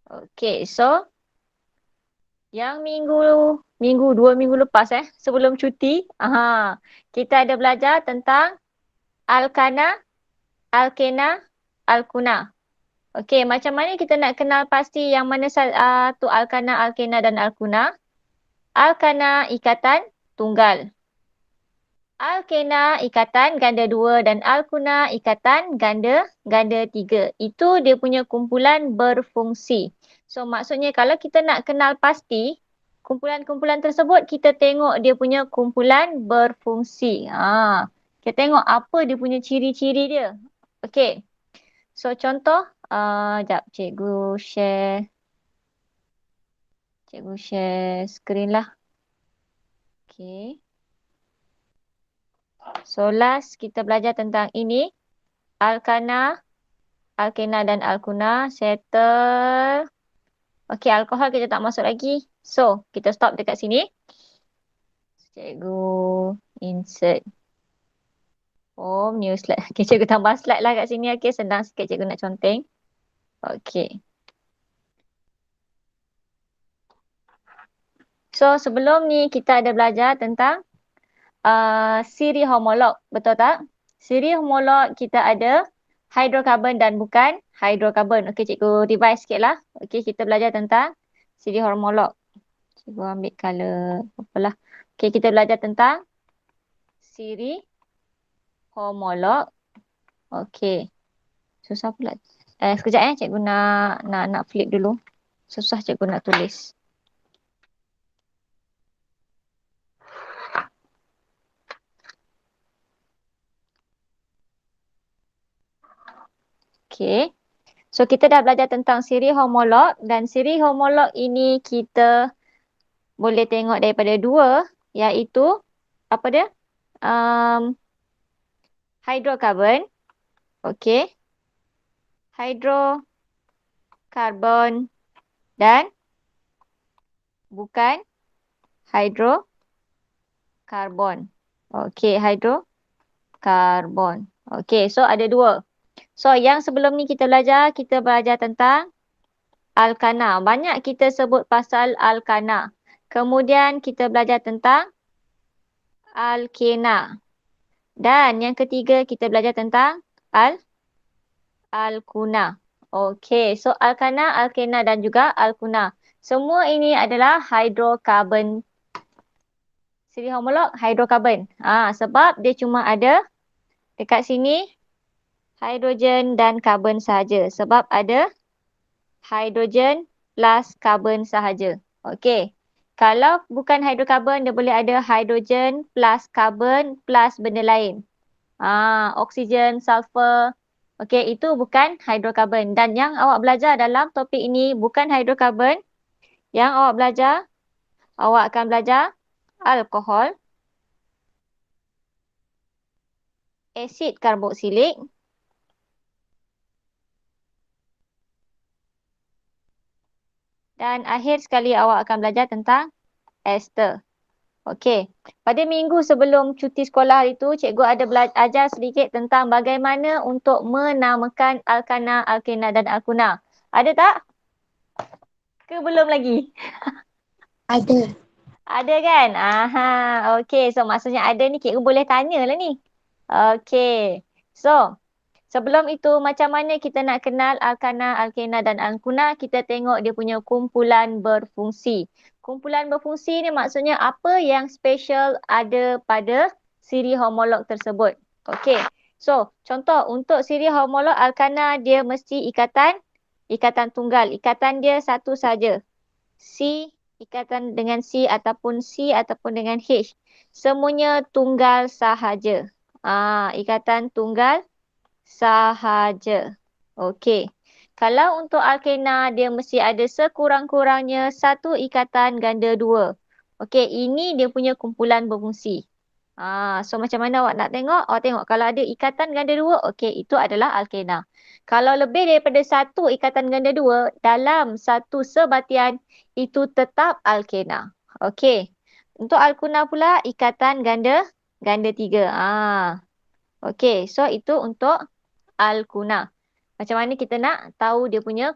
Okay, so yang dua minggu lepas sebelum cuti, kita ada belajar tentang alkana, alkena, alkuna. Okay, macam mana kita nak kenal pasti yang mana tu alkana, alkena dan alkuna? Alkana ikatan tunggal. Alkena ikatan ganda dua dan alkuna ikatan ganda tiga. Itu dia punya kumpulan berfungsi. So maksudnya kalau kita nak kenal pasti kumpulan-kumpulan tersebut, kita tengok dia punya kumpulan berfungsi. Kita tengok apa dia punya ciri-ciri dia. Okey. So contoh, jap cikgu share. Cikgu share skrin lah. Okey. So last kita belajar tentang ini. Alkana, alkena dan alkuna. Settle. Okey, alkohol kita tak masuk lagi. So, kita stop dekat sini. Cikgu insert. New slide. Okey, cikgu tambah slide lah kat sini. Okey, senang sikit cikgu nak conteng. Okey. So, sebelum ni kita ada belajar tentang siri homolog. Betul tak? Siri homolog kita ada hidrokarbon dan bukan hidrokarbon. Okey, cikgu revise sikit lah. Okey, kita belajar tentang siri homolog. Cikgu ambil color apalah. Okey, kita belajar tentang siri homolog. Okey. Susah pula. Sekejap cikgu nak flip dulu. Susah cikgu nak tulis. Okey. So kita dah belajar tentang siri homolog dan siri homolog ini kita boleh tengok daripada dua, iaitu apa dia? Hidrokarbon. Okey. Hidrokarbon dan bukan hidrokarbon. Okey, hidrokarbon. Okey, so ada dua. So yang sebelum ni kita belajar tentang alkana. Banyak kita sebut pasal alkana. Kemudian kita belajar tentang alkena. Dan yang ketiga kita belajar tentang alkuna. Okey, so alkana, alkena dan juga alkuna. Semua ini adalah hidrokarbon. Siri homolog hidrokarbon. Sebab dia cuma ada dekat sini hidrogen dan karbon sahaja. Sebab ada hidrogen plus karbon sahaja. Okey. Kalau bukan hidrokarbon, dia boleh ada hidrogen plus karbon plus benda lain. Oksigen, sulfur. Okey, itu bukan hidrokarbon. Dan yang awak belajar dalam topik ini bukan hidrokarbon. Yang awak akan belajar alkohol, asid karboksilik, dan akhir sekali awak akan belajar tentang ester. Okey, pada minggu sebelum cuti sekolah itu, cikgu ada ajar sedikit tentang bagaimana untuk menamakan alkana, alkena dan alkuna. Ada tak? Ke belum lagi? Ada. Ada kan? Okey. So maksudnya ada ni cikgu boleh tanya lah ni. Okey. So, sebelum itu macam mana kita nak kenal alkana, alkena dan alkuna? Kita tengok dia punya kumpulan berfungsi. Kumpulan berfungsi ni maksudnya apa yang special ada pada siri homolog tersebut. Okey. So, contoh untuk siri homolog alkana dia mesti ikatan tunggal. Ikatan dia satu saja. Ikatan dengan C ataupun dengan H. Semuanya tunggal sahaja. Ikatan tunggal sahaja. Okey. Kalau untuk alkena, dia mesti ada sekurang-kurangnya satu ikatan ganda dua. Okey, ini dia punya kumpulan berfungsi. So macam mana awak nak tengok? Awak tengok kalau ada ikatan ganda dua, okey, itu adalah alkena. Kalau lebih daripada satu ikatan ganda dua dalam satu sebatian, itu tetap alkena. Okey. Untuk alkuna pula, ikatan ganda tiga. Okey, so itu untuk alkuna. Macam mana kita nak tahu dia punya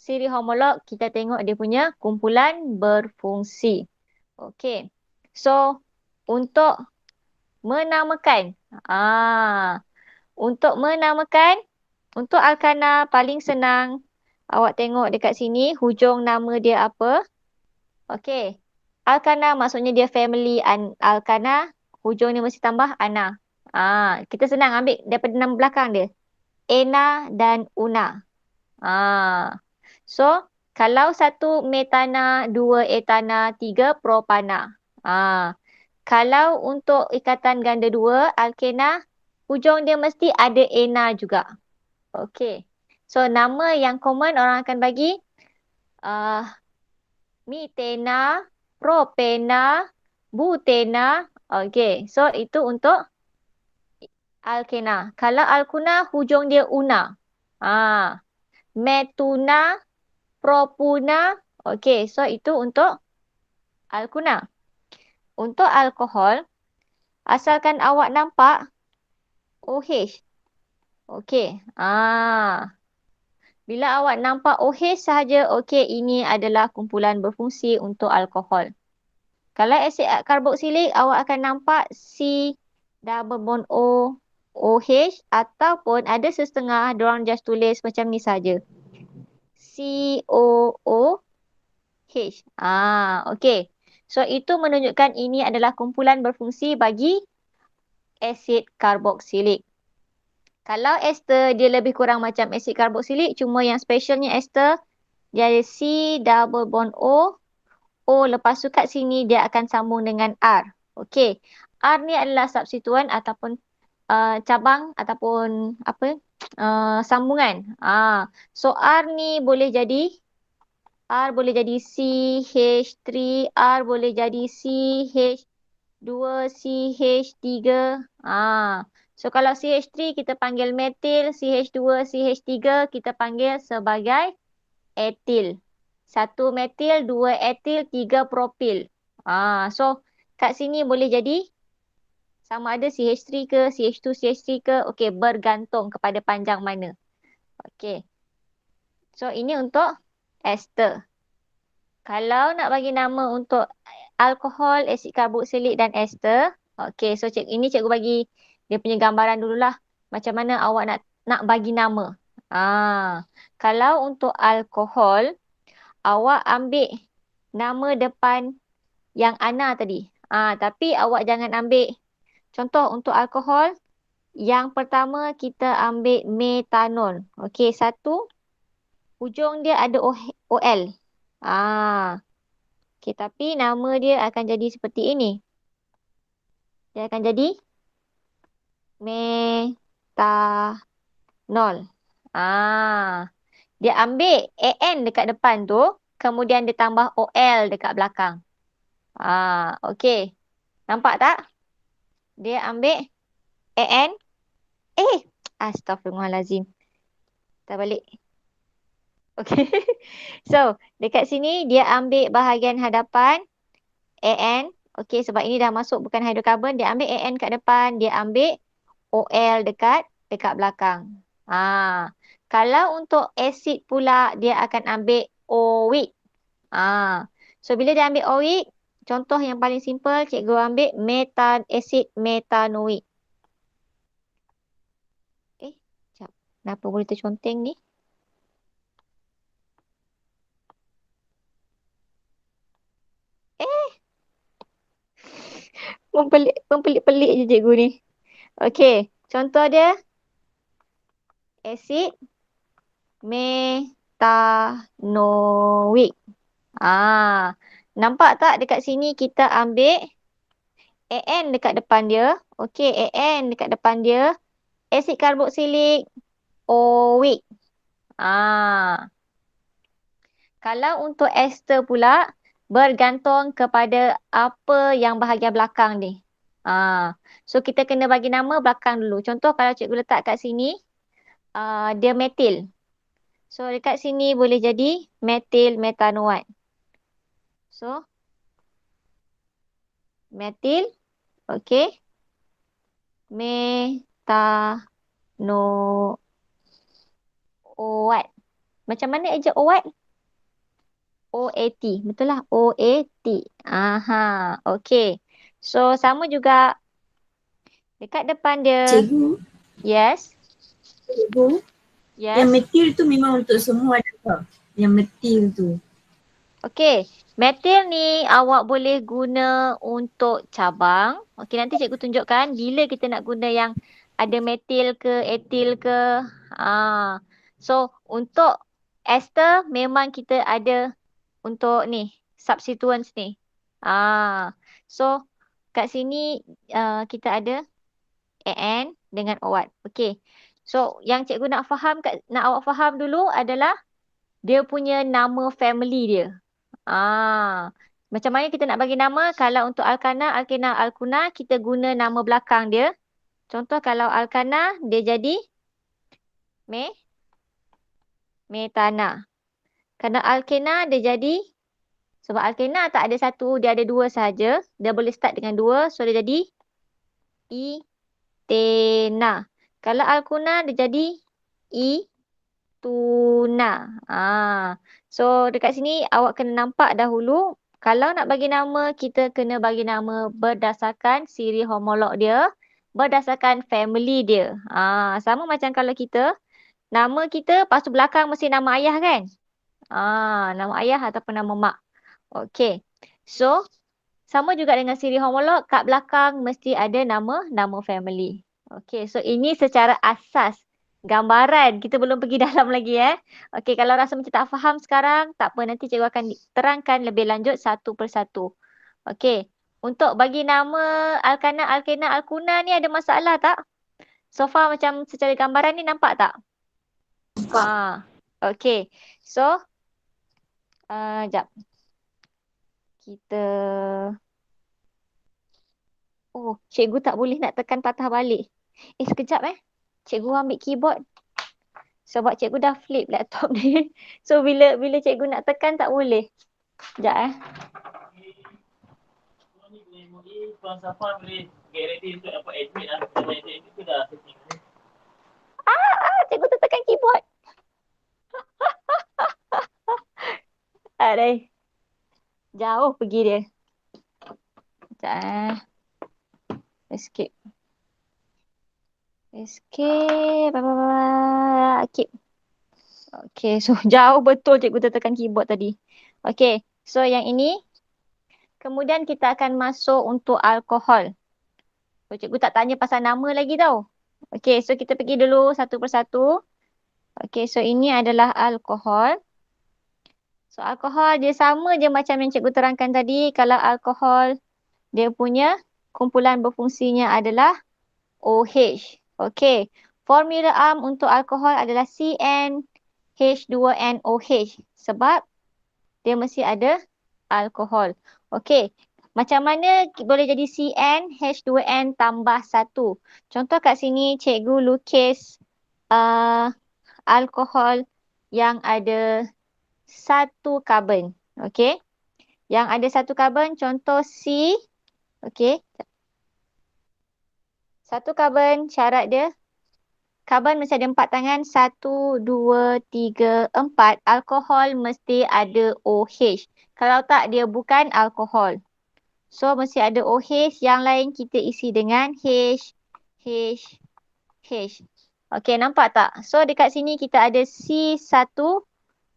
siri homolog, kita tengok dia punya kumpulan berfungsi. Okey. So, untuk menamakan. Untuk menamakan, untuk alkana paling senang. Awak tengok dekat sini, hujung nama dia apa? Okey. Alkana maksudnya dia family alkana. Hujung ni mesti tambah ana. Kita senang ambil daripada nama belakang dia. Ena dan Una. So, kalau satu metana, dua etana, tiga propana. Kalau untuk ikatan ganda dua, alkena, hujung dia mesti ada ena juga. Okey. So, nama yang common orang akan bagi uh, mitena, propena, butena. Okey. So, itu untuk alkena. Kalau alkuna, hujung dia una. Metuna, propuna. Okey. So, itu untuk alkuna. Untuk alkohol, asalkan awak nampak OH. Okey. Bila awak nampak OH sahaja, okey, ini adalah kumpulan berfungsi untuk alkohol. Kalau asid karboksilik, awak akan nampak C double bond O, OH ataupun ada setengah diorang just tulis macam ni saja. COOH. Okey. So, itu menunjukkan ini adalah kumpulan berfungsi bagi asid karboksilik. Kalau ester, dia lebih kurang macam asid karboksilik. Cuma yang specialnya ester, dia ada C double bond O. O lepas tu kat sini dia akan sambung dengan R. Okey. R ni adalah substituen ataupun cabang ataupun apa? Sambungan. So R ni boleh jadi CH3, R boleh jadi CH2, CH3. So kalau CH3 kita panggil metil, CH2, CH3 kita panggil sebagai etil. 1 metil, 2 etil, 3 propil. So kat sini boleh jadi sama ada CH3 ke, CH2, CH3 ke. Okey, bergantung kepada panjang mana. Okey. So ini untuk ester. Kalau nak bagi nama untuk alkohol, asid karboksilik dan ester. Okey, so ini cikgu bagi dia punya gambaran dululah. Macam mana awak nak bagi nama. Kalau untuk alkohol, awak ambil nama depan yang ana tadi. Tapi awak jangan ambil. Contoh untuk alkohol, yang pertama kita ambil metanol. Okey, satu. Hujung dia ada OL. Okey, tapi nama dia akan jadi seperti ini. Dia akan jadi metanol. Dia ambil AN dekat depan tu, kemudian dia tambah OL dekat belakang. Okey. Nampak tak? Dia ambil AN. Astaghfirullahalazim. Kita balik. Okey. So, dekat sini dia ambil bahagian hadapan AN. Okey, sebab ini dah masuk bukan hidrokarbon. Dia ambil AN kat depan. Dia ambil OL dekat belakang. Kalau untuk asid pula, dia akan ambil OIC. So, bila dia ambil OIC, contoh yang paling simple, cikgu ambil asid metanoik. Sekejap. Kenapa boleh terconteng ni? Mempelik-pelik je cikgu ni. Okey, contoh dia asid metanoik. Nampak tak dekat sini kita ambil AN dekat depan dia. Okey, AN dekat depan dia. Asid karboksilik OIC. Kalau untuk ester pula, bergantung kepada apa yang bahagian belakang ni. So, kita kena bagi nama belakang dulu. Contoh kalau cikgu letak kat sini, dia metil. So, dekat sini boleh jadi metil metanoat. So, metil, okey. Metanoat. Macam mana eja OAT? OAT. Betul lah. OAT. Aha. Okay. So, sama juga. Dekat depan dia. Cikgu, Yes. cikgu, yang Yes. metil tu memang untuk semua ada ke? Yang metil tu. Okay. Metil ni awak boleh guna untuk cabang. Okay, nanti cikgu tunjukkan bila kita nak guna yang ada metil ke, etil ke. So, untuk ester memang kita ada untuk ni, substituents ni. So, kat sini kita ada AN dengan OWAT. Okay. So, yang cikgu nak awak faham dulu adalah dia punya nama family dia. Macam mana kita nak bagi nama? Kalau untuk Alkana, Alkena, Alkuna, kita guna nama belakang dia. Contoh kalau Alkana, dia jadi Metana. Kalau Alkena, dia jadi, sebab Alkena tak ada satu, dia ada dua sahaja. Dia boleh start dengan dua, so dia jadi Itena. Kalau Alkuna, dia jadi Ituna. So dekat sini awak kena nampak dahulu. Kalau nak bagi nama, kita kena bagi nama berdasarkan siri homolog dia. Berdasarkan family dia. Sama macam kalau kita, nama kita lepas tu belakang mesti nama ayah kan? Nama ayah ataupun nama mak. Okay. So, sama juga dengan siri homolog, kat belakang mesti ada nama family. Okay, so ini secara asas gambaran. Kita belum pergi dalam lagi Okay, kalau rasa macam tak faham sekarang, tak apa. Nanti cikgu akan terangkan lebih lanjut satu persatu. Okay, untuk bagi nama Alkana, Alkena, Alkuna ni ada masalah tak? So far macam secara gambaran ni nampak tak? Nampak. Okay, so, jap. Kita... Oh, cikgu tak boleh nak tekan patah balik. Sekejap Cikgu ambil keyboard. Sebab cikgu dah flip laptop ni. So bila cikgu nak tekan tak boleh. Sekejap Cikgu tertekan keyboard. Aduh. Jauh pergi dia. Sekejap Escape. Escape. Keep. Okay, so jauh betul cikgu tertekan keyboard tadi. Okay, so yang ini. Kemudian kita akan masuk untuk alkohol. So, cikgu tak tanya pasal nama lagi tau. Okay, so kita pergi dulu satu persatu. Okay, so ini adalah alkohol. So, alkohol dia sama je macam yang cikgu terangkan tadi. Kalau alkohol, dia punya kumpulan berfungsinya adalah OH. Okay, formula untuk alkohol adalah CnH2nOH. Sebab dia mesti ada alkohol. Okay, macam mana boleh jadi CnH2n tambah 1? Contoh kat sini cikgu lukis alkohol yang ada satu karbon. Okay. Yang ada satu karbon, contoh C. Okay. Satu karbon, syarat dia. Karbon mesti ada 4 tangan. 1, 2, 3, 4. Alkohol mesti ada OH. Kalau tak, dia bukan alkohol. So, mesti ada OH. Yang lain kita isi dengan H, H, H. Okay, nampak tak? So, dekat sini kita ada C1,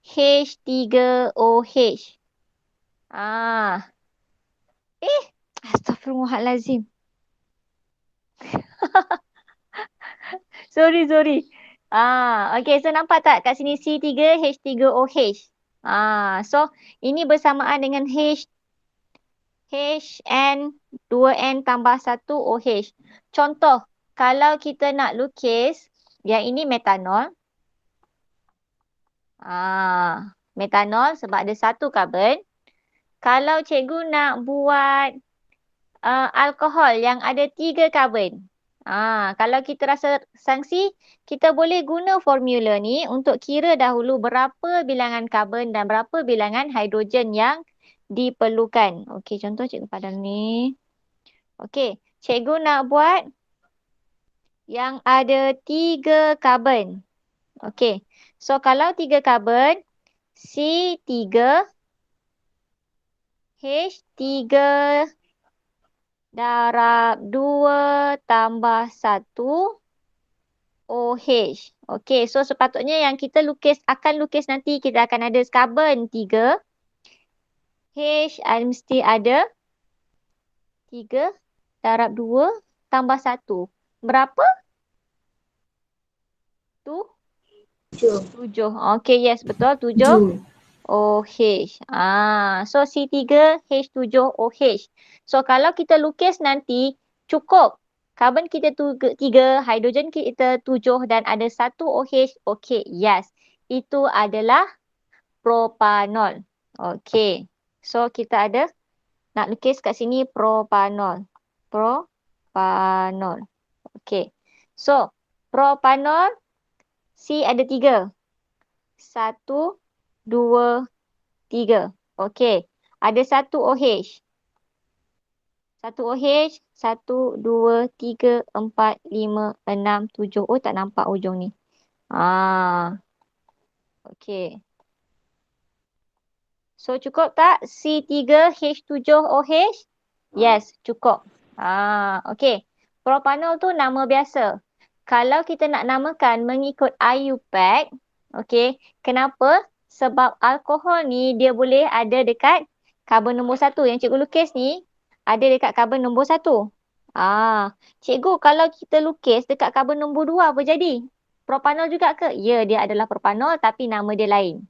H3OH. Astaghfirullahalazim. Sorry. Okay, so nampak tak kat sini C3H3OH. So ini bersamaan dengan HN2N tambah 1 OH. Contoh, kalau kita nak lukis, yang ini metanol. Metanol sebab ada satu karbon. Kalau cikgu nak buat alkohol yang ada 3 karbon. Kalau kita rasa sangsi, kita boleh guna formula ni untuk kira dahulu berapa bilangan karbon dan berapa bilangan hidrogen yang diperlukan. Okey, contoh cikgu padam ni. Okey, cikgu nak buat yang ada 3 karbon. Okey. So kalau 3 karbon, C3, H3 darab 2 tambah 1 OH. Okey, so sepatutnya yang kita akan lukis nanti kita akan ada karbon 3. H mesti ada 3 darab 2 tambah 1. Berapa? Tu? 7. Okey, yes, betul. 7 OH. So C3 H7OH. So kalau kita lukis nanti cukup. Karbon kita 3, hidrogen kita 7 dan ada 1 OH. Okey, yes. Itu adalah propanol. Okey. So kita ada nak lukis kat sini propanol. Propanol. Okey. So propanol C ada 3. 1, 2, 3. Okey. Ada 1 OH. 1 OH. 1, 2, 3, 4, 5, 6, 7. Oh, tak nampak ujung ni. Okey. So, cukup tak C3H7OH? Yes, cukup. Okey. Propanol tu nama biasa. Kalau kita nak namakan mengikut IUPAC, okey, kenapa? Sebab alkohol ni dia boleh ada dekat karbon nombor 1. Yang cikgu lukis ni ada dekat karbon nombor 1. Cikgu, kalau kita lukis dekat karbon nombor 2 apa jadi? Propanol juga ke? Ya, dia adalah propanol tapi nama dia lain.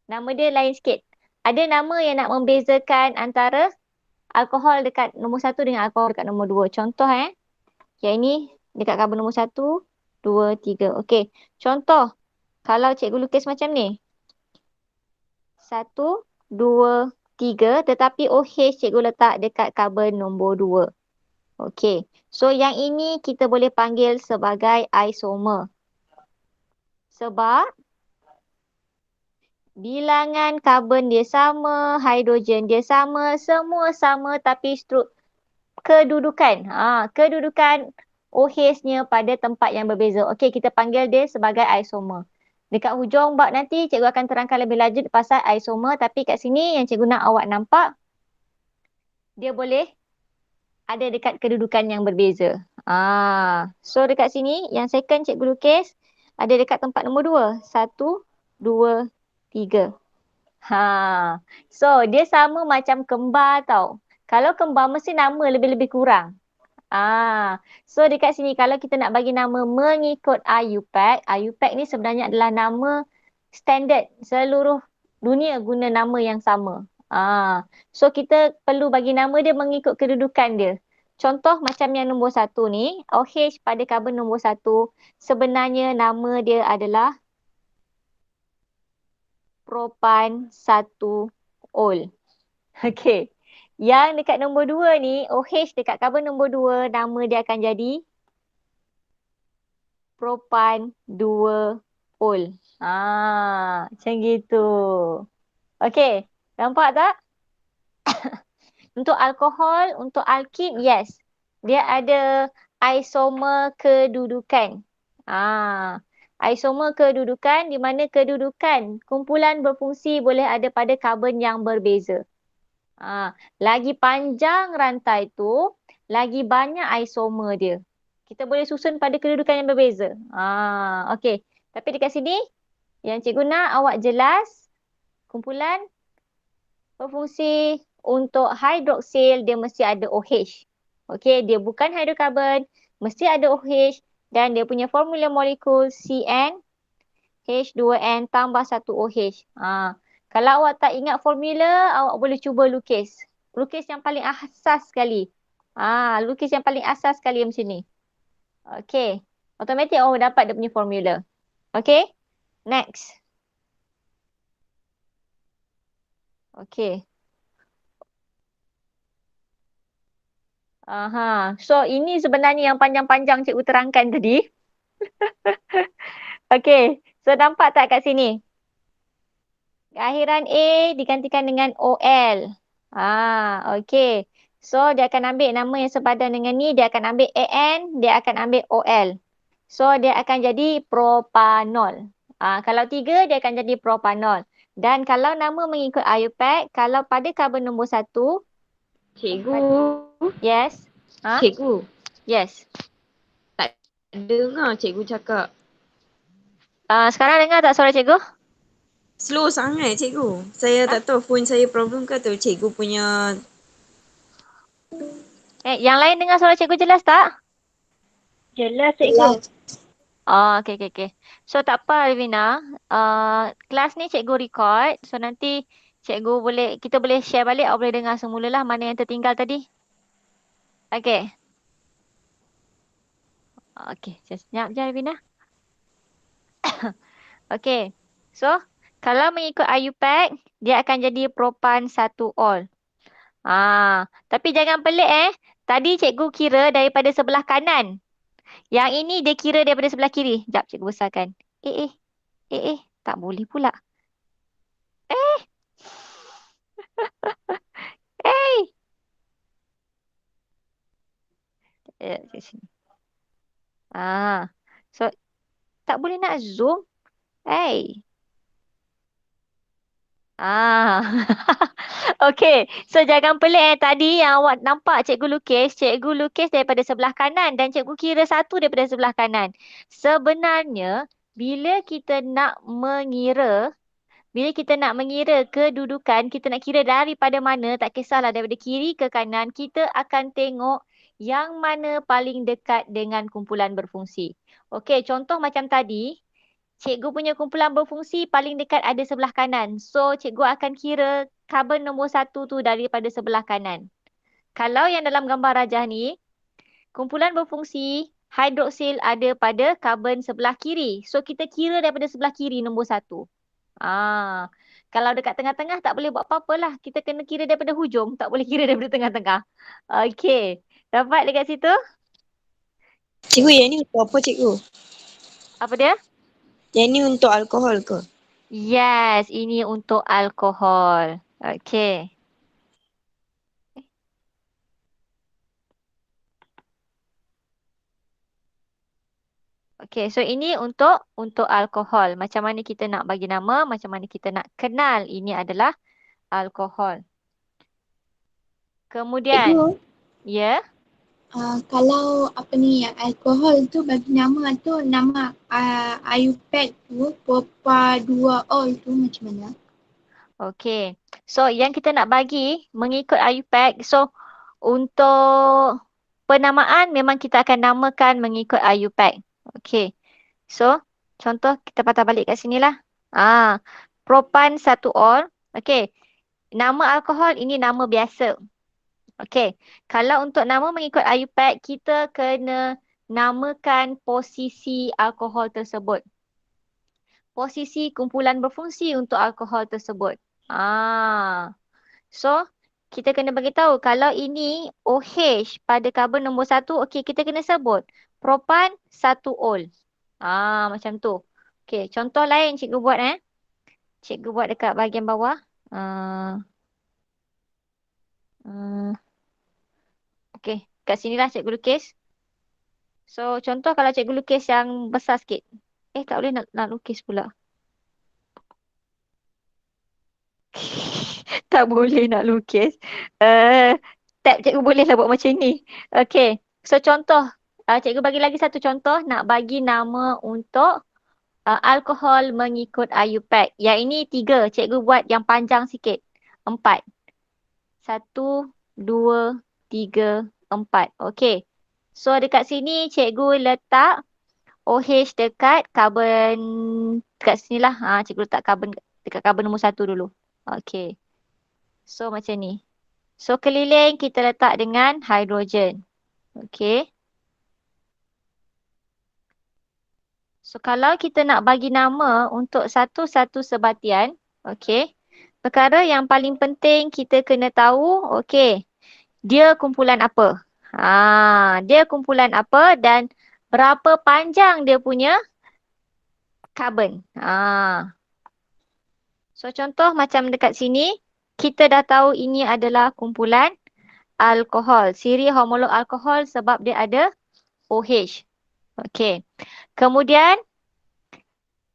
Nama dia lain sikit. Ada nama yang nak membezakan antara alkohol dekat nombor 1 dengan alkohol dekat nombor 2. Contoh yang ini dekat karbon nombor 1, 2, 3. Okey. Contoh, kalau cikgu lukis macam ni. 1, 2, 3 tetapi OH cikgu letak dekat karbon nombor 2. Okey. So yang ini kita boleh panggil sebagai isomer. Sebab bilangan karbon dia sama, hidrogen dia sama, semua sama tapi kedudukan. Kedudukan OH-nya pada tempat yang berbeza. Okey, kita panggil dia sebagai isomer. Dekat hujung bab nanti cikgu akan terangkan lebih lanjut pasal isomer tapi kat sini yang cikgu nak awak nampak dia boleh ada dekat kedudukan yang berbeza. So dekat sini yang second cikgu lukis ada dekat tempat nombor 2. 1, 2, 3. So dia sama macam kembar tau. Kalau kembar mesti nama lebih-lebih kurang. So dekat sini kalau kita nak bagi nama mengikut IUPAC, IUPAC ni sebenarnya adalah nama standard. Seluruh dunia guna nama yang sama. So kita perlu bagi nama dia mengikut kedudukan dia. Contoh macam yang nombor 1 ni, OH pada karbon nombor 1, sebenarnya nama dia adalah propan 1-ol. Okey. Yang dekat nombor 2 ni, OH dekat karbon nombor 2, nama dia akan jadi propan 2-ol. Macam gitu. Okey. Nampak tak? Untuk alkohol, untuk alkid, yes. Dia ada isomer kedudukan. Isomer kedudukan di mana kedudukan kumpulan berfungsi boleh ada pada karbon yang berbeza. Lagi panjang rantai tu, lagi banyak isomer dia. Kita boleh susun pada kedudukan yang berbeza. Okey. Tapi dekat sini, yang cikgu nak awak jelas, kumpulan berfungsi untuk hidroksil dia mesti ada OH. Okey, dia bukan hidrokarbon, mesti ada OH dan dia punya formula molekul CN H2N tambah 1 OH. Kalau awak tak ingat formula, awak boleh cuba lukis. Lukis yang paling asas sekali. Lukis yang paling asas sekali macam ni. Okey. Automatik awak dapat dia punya formula. Okey. Next. Okey. So ini sebenarnya yang panjang-panjang cikgu terangkan tadi. Okey. So nampak tak kat sini? Akhiran A digantikan dengan OL. Okey. So dia akan ambil nama yang sepadan dengan ni, dia akan ambil AN, dia akan ambil OL. So dia akan jadi propanol. Kalau 3 dia akan jadi propanol. Dan kalau nama mengikut IUPAC, kalau pada karbon nombor 1, Cikgu. yes. Cikgu. Yes. Tak dengar cikgu cakap. Sekarang dengar tak suara cikgu? Slow sangat cikgu. Saya tak tahu phone saya problem ke atau cikgu punya. Yang lain dengar suara cikgu jelas tak? Jelas cikgu. Okay, okay, okay. So tak apa Alvina. Kelas ni cikgu record. So nanti kita boleh share balik. Awak boleh dengar semula lah mana yang tertinggal tadi. Okay. Okay, senyap je Alvina. Okay. So, kalau mengikut IUPAC, dia akan jadi propan 1-ol. Tapi jangan pelik Tadi cikgu kira daripada sebelah kanan. Yang ini dia kira daripada sebelah kiri. Sekejap cikgu besarkan. Tak boleh pula. Kat sini. So, tak boleh nak zoom. Okay. So, jangan pelik Tadi yang awak nampak cikgu lukis daripada sebelah kanan dan cikgu kira 1 daripada sebelah kanan. Sebenarnya, bila kita nak mengira kedudukan, kita nak kira daripada mana, tak kisahlah daripada kiri ke kanan, kita akan tengok yang mana paling dekat dengan kumpulan berfungsi. Okey, contoh macam tadi, cikgu punya kumpulan berfungsi paling dekat ada sebelah kanan. So, cikgu akan kira karbon nombor 1 tu daripada sebelah kanan. Kalau yang dalam gambar rajah ni, kumpulan berfungsi hidroksil ada pada karbon sebelah kiri. So, kita kira daripada sebelah kiri nombor 1. Kalau dekat tengah-tengah tak boleh buat apa-apa lah. Kita kena kira daripada hujung. Tak boleh kira daripada tengah-tengah. Okey. Dapat dekat situ? Cikgu yang ni untuk apa cikgu? Apa dia? Yang ni untuk alkohol ke? Yes, ini untuk alkohol. Okey. Okey, so ini untuk alkohol. Macam mana kita nak bagi nama, macam mana kita nak kenal ini adalah alkohol. Kemudian, Cikgu, ya. kalau apa ni alkohol tu bagi nama tu nama IUPAC tu Propa 2-ol tu macam mana? Okey. So, yang kita nak bagi mengikut IUPAC. So, untuk penamaan memang kita akan namakan mengikut IUPAC. Okey. So, contoh kita patah balik kat sini lah. Propan 1-ol. Okey. Nama alkohol ini nama biasa. Okey. Kalau untuk nama mengikut IUPAC, kita kena namakan posisi alkohol tersebut. Posisi kumpulan berfungsi untuk alkohol tersebut. So, kita kena bagi tahu kalau ini OH pada karbon nombor 1, okey, kita kena sebut propan 1-ol. Macam tu. Okey, contoh lain cikgu buat Cikgu buat dekat bahagian bawah. Okey, kat sinilah cikgu lukis. So, contoh kalau cikgu lukis yang besar sikit. Tak boleh nak lukis pula. Tak boleh nak lukis. Tab cikgu bolehlah buat macam ni. Okey. So contoh. Cikgu bagi lagi satu contoh. Nak bagi nama untuk alkohol mengikut IUPAC. Yang ini 3. Cikgu buat yang panjang sikit. 4. 1, 2, 3, 4. Okey. So dekat sini cikgu letak OH dekat karbon. Dekat sinilah. Cikgu letak dekat karbon nombor 1 dulu. Okey. So macam ni. So keliling kita letak dengan hidrogen. Okey. So kalau kita nak bagi nama untuk satu-satu sebatian. Okey. Perkara yang paling penting kita kena tahu. Okey. Dia kumpulan apa. Dia kumpulan apa dan berapa panjang dia punya karbon. So contoh macam dekat sini. Kita dah tahu ini adalah kumpulan alkohol. Siri homolog alkohol sebab dia ada OH. Okey. Kemudian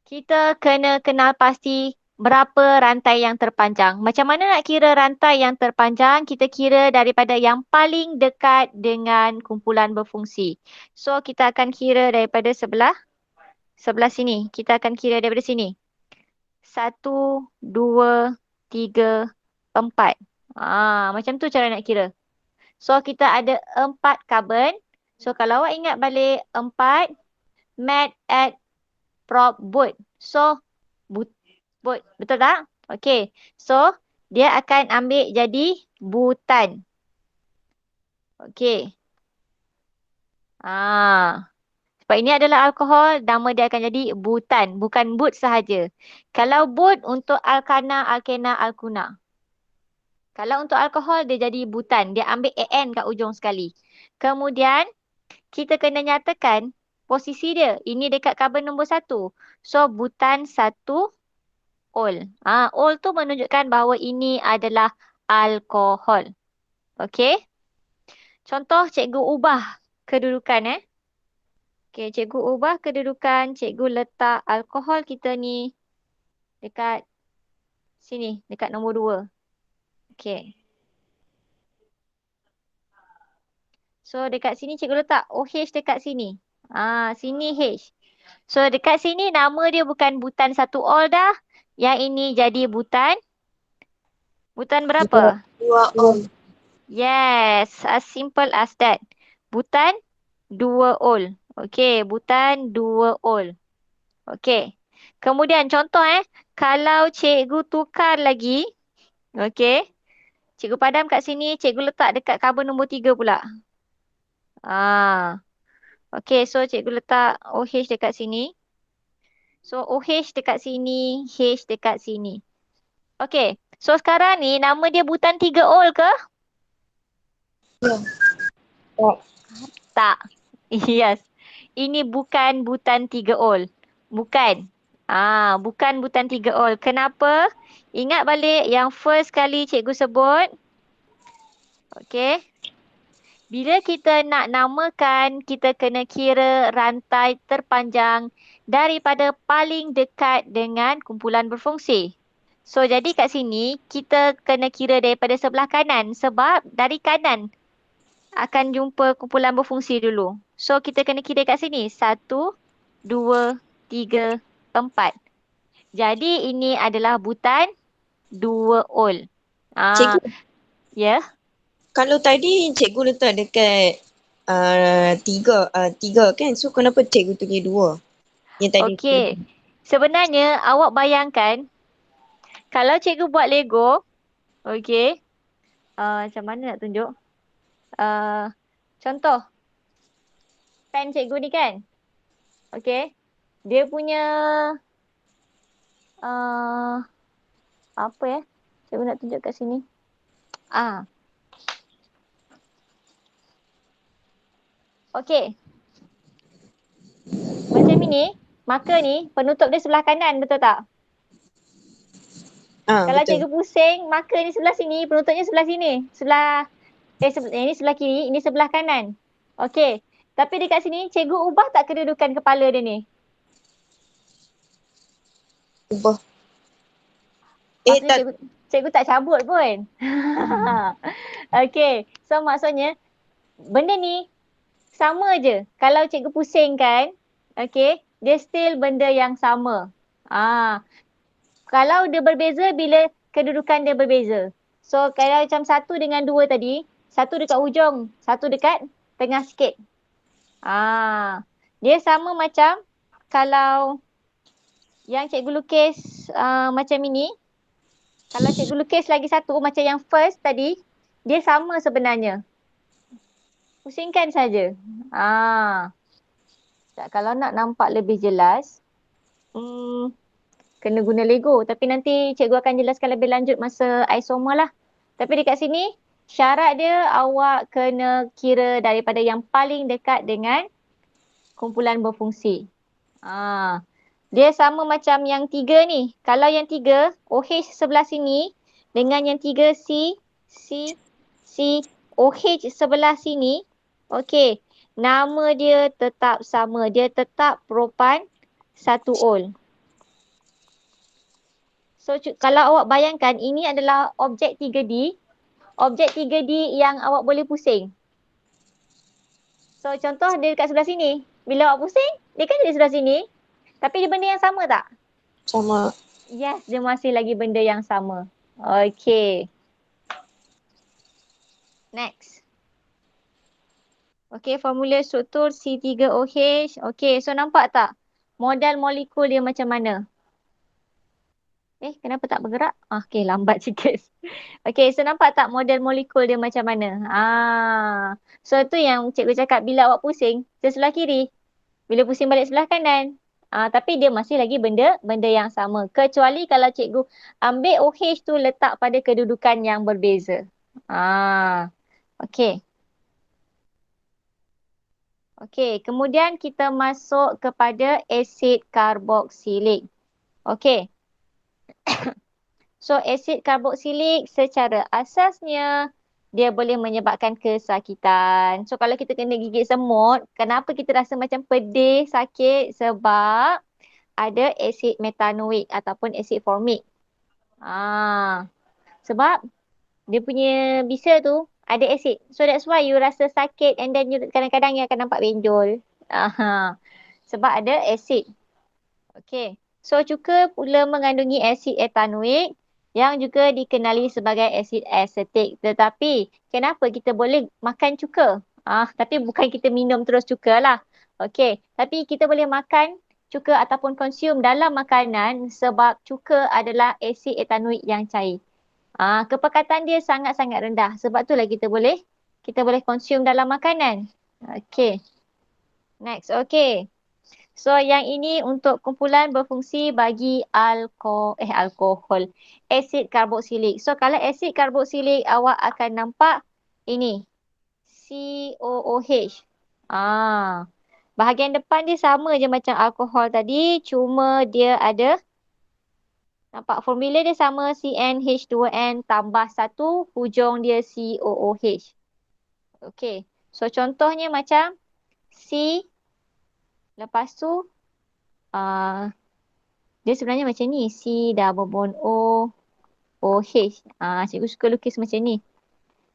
kita kena kenal pasti berapa rantai yang terpanjang. Macam mana nak kira rantai yang terpanjang? Kita kira daripada yang paling dekat dengan kumpulan berfungsi. So, kita akan kira daripada sebelah sini. Kita akan kira daripada sini. 1, 2, 3, 4. Macam tu cara nak kira. So, kita ada 4 karbon. So, kalau awak ingat balik 4, mat, add, prop, but. So, but. Betul tak? Okey. So, dia akan ambil jadi butan. Okey. Sebab ini adalah alkohol, nama dia akan jadi butan. Bukan but sahaja. Kalau but untuk alkana, alkena, alkuna. Kalau untuk alkohol, dia jadi butan. Dia ambil AN kat ujung sekali. Kemudian, kita kena nyatakan posisi dia. Ini dekat karbon nombor 1. So, butan 1 ol. Ol tu menunjukkan bahawa ini adalah alkohol. Okey. Contoh, cikgu ubah kedudukan. Okey, cikgu ubah kedudukan. Cikgu letak alkohol kita ni dekat sini. Dekat nombor 2. Okey. So, dekat sini cikgu letak OH dekat sini. Sini H. So, dekat sini nama dia bukan butan 1 ol dah. Yang ini jadi butan. Butan berapa? 2 ol. Yes, as simple as that. Butan 2 ol. Okey, butan 2 ol. Okey. Kemudian contoh kalau cikgu tukar lagi. Okey. Cikgu padam kat sini, cikgu letak dekat karbon nombor 3 pula. Okey, so cikgu letak OH dekat sini. So OH dekat sini, H dekat sini. Okey. So sekarang ni nama dia butan 3 ol ke? Ya. Tak. Yes. Ini bukan butan 3 ol. Bukan. Bukan butan 3 ol. Kenapa? Ingat balik yang first kali cikgu sebut. Okey. Bila kita nak namakan, kita kena kira rantai terpanjang daripada paling dekat dengan kumpulan berfungsi. So, jadi kat sini, kita kena kira daripada sebelah kanan. Sebab dari kanan akan jumpa kumpulan berfungsi dulu. So, kita kena kira kat sini. 1, 2, 3, 4. Jadi, ini adalah butan 2 ol. Cikgu, Ya. kalau tadi cikgu letak dekat tiga kan? So kenapa cikgu tulis 2? Yang tadi. Okey. Sebenarnya awak bayangkan kalau cikgu buat Lego, okey. Macam mana nak tunjuk? Contoh. Pen cikgu ni kan? Okey. Dia punya apa ya? Cikgu nak tunjuk kat sini. Okey. Macam ini, marker ni penutup dia sebelah kanan, betul tak? Kalau Betul. cikgu pusing, marker ni sebelah sini, penutupnya sebelah sini. Ini sebelah kiri, ini sebelah kanan. Okey. Tapi dekat sini, cikgu ubah tak kedudukan kepala dia ni? Ubah. Maksudnya cikgu tak cabut pun. Okey. So maksudnya, benda ni sama je. Kalau cikgu pusingkan, okey, dia still benda yang sama. Kalau dia berbeza bila kedudukan dia berbeza. So kalau macam 1 dengan 2 tadi, 1 dekat hujung, 1 dekat tengah sikit. Dia sama macam kalau yang cikgu lukis macam ini. Kalau cikgu lukis lagi 1 macam yang first tadi, dia sama sebenarnya. Pusingkan saja. Kalau nak nampak lebih jelas, kena guna Lego. Tapi nanti cikgu akan jelaskan lebih lanjut masa isoma lah. Tapi dekat sini, syarat dia awak kena kira daripada yang paling dekat dengan kumpulan berfungsi. Dia sama macam yang 3 ni. Kalau yang 3, OH sebelah sini dengan yang 3 C, OH sebelah sini. Okey. nama dia tetap sama. Dia tetap propan 1-ol. So, kalau awak bayangkan ini adalah objek 3D. Objek 3D yang awak boleh pusing. So, contoh dia dekat sebelah sini. Bila awak pusing, dia kan jadi sebelah sini. Tapi dia benda yang sama tak? Sama. Yes, dia masih lagi benda yang sama. Okay. Next. Okay, formula struktur C3OH. Okay, so nampak tak? Model molekul dia macam mana? Kenapa tak bergerak? Okay, lambat sikit. Okay, so nampak tak model molekul dia macam mana? So tu yang cikgu cakap bila awak pusing, sebelah kiri. Bila pusing balik sebelah kanan. Tapi dia masih lagi benda yang sama. Kecuali kalau cikgu ambil OH tu letak pada kedudukan yang berbeza. Okay. Okay, kemudian kita masuk kepada asid karboksilik. Okay. So, asid karboksilik secara asasnya dia boleh menyebabkan kesakitan. So, kalau kita kena gigit semut, kenapa kita rasa macam pedih, sakit? Sebab ada asid metanoik ataupun asid formik. Sebab dia punya bisa tu ada asid. So, that's why you rasa sakit and then kadang-kadang you akan nampak benjol. Sebab ada asid. Okay. So, cuka pula mengandungi asid etanoik yang juga dikenali sebagai asid asetik. Tetapi, kenapa kita boleh makan cuka? Tapi bukan kita minum terus cuka lah. Okay. Tapi kita boleh makan cuka ataupun konsum dalam makanan sebab cuka adalah asid etanoik yang cair. Kepekatan dia sangat-sangat rendah. Sebab itulah kita boleh konsum dalam makanan. Okay. Next. Okay. So, yang ini untuk kumpulan berfungsi bagi alkohol. Asid karboksilik. So, kalau asid karboksilik, awak akan nampak ini. COOH. Bahagian depan dia sama je macam alkohol tadi. Cuma dia ada, nampak formula dia sama, CnH2n tambah 1, hujung dia COOH. Okay. So, contohnya macam C. Lepas tu, dia sebenarnya macam ni. C double bond O, OH. Cikgu suka lukis macam ni.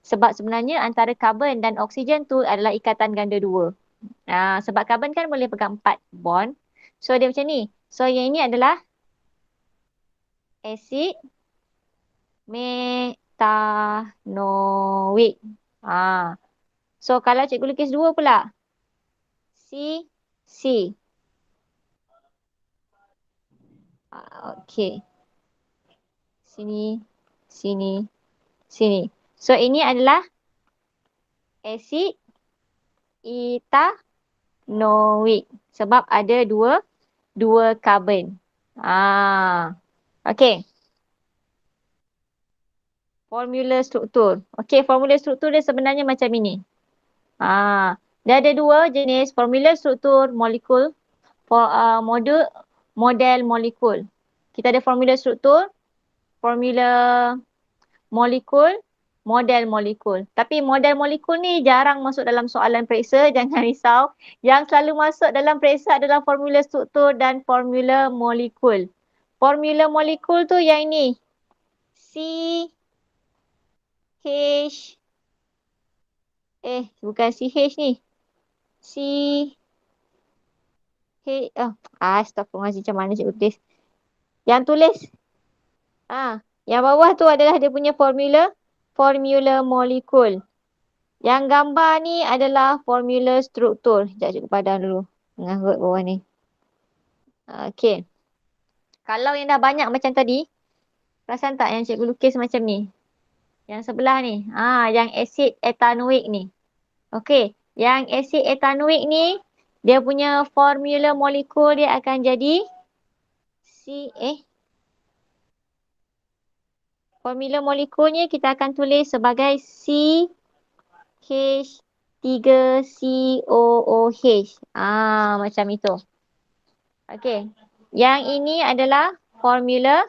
Sebab sebenarnya antara karbon dan oksigen tu adalah ikatan ganda 2. Sebab karbon kan boleh pegang 4 bond. So, dia macam ni. So, yang ini adalah asid metanoik. So, kalau cikgu lukis 2 pula. C, C. Okay. Sini, sini, sini. So, ini adalah asid etanoik. Sebab ada dua karbon. Okay. Formula struktur. Okay, formula struktur dia sebenarnya macam ini. Dia ada 2 jenis formula struktur molekul. Model molekul. Kita ada formula struktur, formula molekul, model molekul. Tapi model molekul ni jarang masuk dalam soalan periksa, jangan risau. Yang selalu masuk dalam periksa adalah formula struktur dan formula molekul. Formula molekul tu yang ini. CH. Bukan CH ni. Astagfirullahaladzim, macam mana cikgu tulis? Yang tulis. Yang bawah tu adalah dia punya formula molekul. Yang gambar ni adalah formula struktur. Sekejap cikgu padam dulu. Mengarut bawah ni. Okay. Kalau yang dah banyak macam tadi, perasan tak yang cikgu lukis macam ni? Yang sebelah ni. Yang asid etanoik ni. Okay. Yang asid etanoik ni, dia punya formula molekul dia akan jadi formula molekulnya kita akan tulis sebagai CH3COOH. Macam itu. Okey. Yang ini adalah formula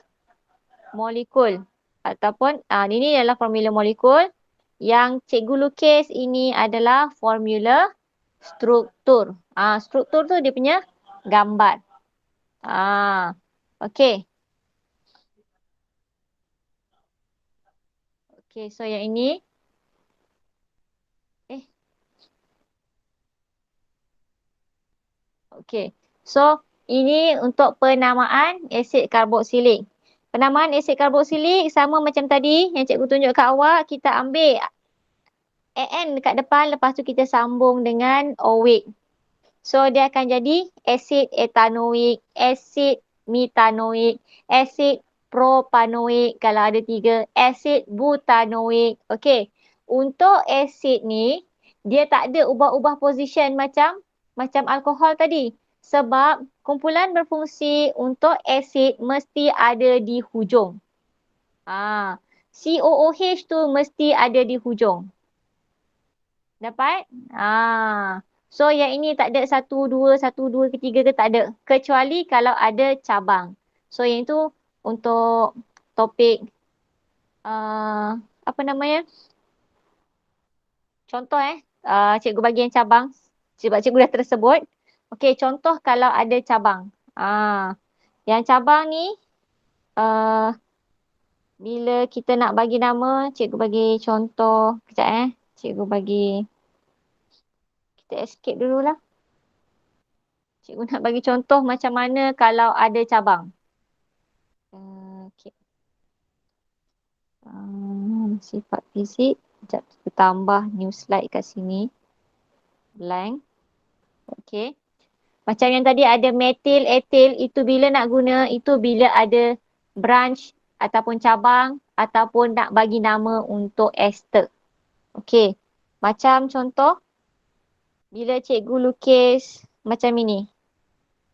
molekul. Ataupun ini adalah formula molekul. Yang cikgu lukis ini adalah formula struktur. Struktur tu dia punya gambar. Okey. Okey, so yang ini. Okey. So, ini untuk penamaan asid karboksilik. Penamaan asid karboksilik sama macam tadi yang cikgu tunjuk kat awal. Kita ambil AN dekat depan, lepas tu kita sambung dengan OH. So, dia akan jadi asid etanoik, asid metanoik, asid propanoik kalau ada 3, asid butanoik. Okey. Untuk asid ni, dia tak ada ubah-ubah position macam alkohol tadi. Sebab kumpulan berfungsi untuk asid mesti ada di hujung. COOH tu mesti ada di hujung. Dapat? So yang ini tak ada 1, 2, 1, 2 ke 3 ke tak ada. Kecuali kalau ada cabang. So yang itu untuk topik apa namanya? Contoh cikgu bagi yang cabang. Sebab cikgu dah tersebut. Okey, contoh kalau ada cabang. Yang cabang ni bila kita nak bagi nama, cikgu bagi contoh. Kejap cikgu bagi. Kita escape dululah. Cikgu nak bagi contoh macam mana kalau ada cabang. Okay. Sifat fizik. Sekejap kita tambah new slide kat sini. Blank. Okay. Macam yang tadi ada metil, etil. Itu bila nak guna, itu bila ada branch ataupun cabang ataupun nak bagi nama untuk ester. Okay. Macam contoh. Bila cikgu lukis macam ini.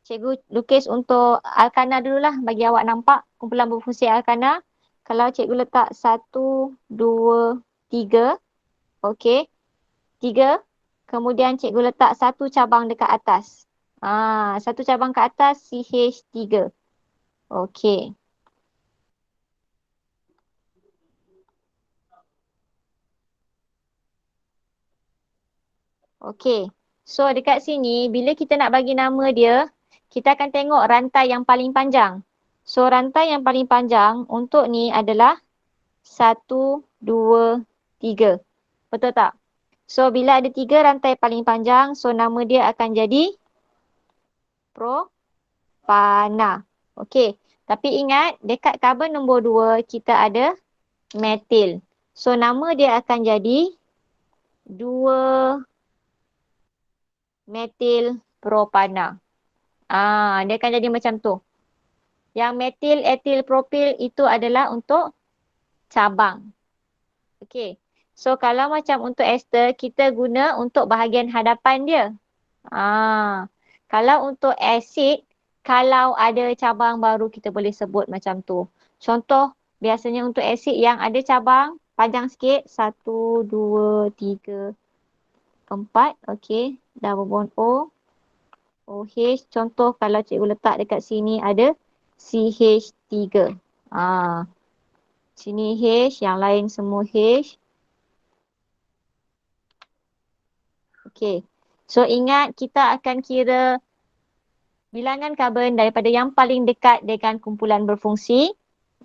Cikgu lukis untuk alkana dululah bagi awak nampak kumpulan berfungsi alkana. Kalau cikgu letak 1, 2, 3. Okey. 3. Kemudian cikgu letak satu cabang dekat atas. Satu cabang ke atas CH3. Okey. Okey. So dekat sini bila kita nak bagi nama dia, kita akan tengok rantai yang paling panjang. So rantai yang paling panjang untuk ni adalah 1, 2, 3. Betul tak? So bila ada 3 rantai paling panjang, so nama dia akan jadi propana. Okey. Tapi ingat dekat karbon nombor 2 kita ada metil. So nama dia akan jadi 2 metil propana. Dia akan jadi macam tu. Yang metil, etil, propil itu adalah untuk cabang. Okey. So kalau macam untuk ester, kita guna untuk bahagian hadapan dia. Kalau untuk asid, kalau ada cabang baru kita boleh sebut macam tu. Contoh, biasanya untuk asid yang ada cabang, panjang sikit. 1, 2, 3, 4. Okey. Double bond O. OH. Contoh kalau cikgu letak dekat sini ada CH3. Sini H, yang lain semua H. Okey. So ingat kita akan kira bilangan karbon daripada yang paling dekat dengan kumpulan berfungsi.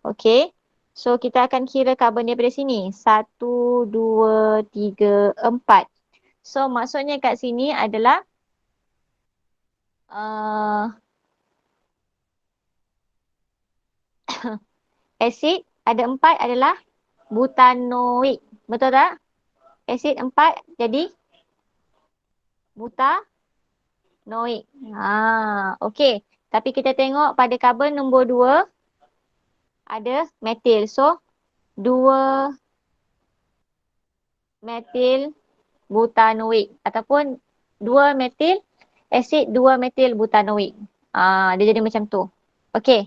Okey. So kita akan kira karbon daripada sini. 1, 2, 3, 4. So maksudnya kat sini adalah asid ada 4 adalah butanoik. Betul tak? Asid 4 jadi butanoik. Okey. Tapi kita tengok pada karbon nombor 2 ada metil. So 2 metil butanoik ataupun 2 metil asid 2 metil butanoik. Dia jadi macam tu. Okey.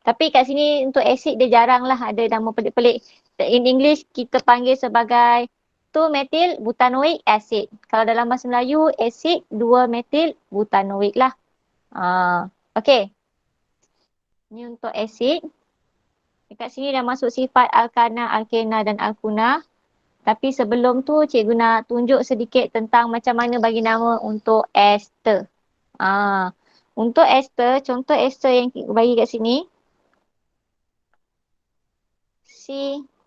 Tapi kat sini untuk asid dia jarang lah ada nama pelik-pelik. In English kita panggil sebagai 2 metil butanoik acid. Kalau dalam bahasa Melayu asid 2 metil butanoik lah. Okey. Ini untuk asid. Dekat sini dah masuk sifat alkana, alkena dan alkuna. Tapi sebelum tu cikgu nak tunjuk sedikit tentang macam mana bagi nama untuk ester. Untuk ester, contoh ester yang cikgu bagi kat sini.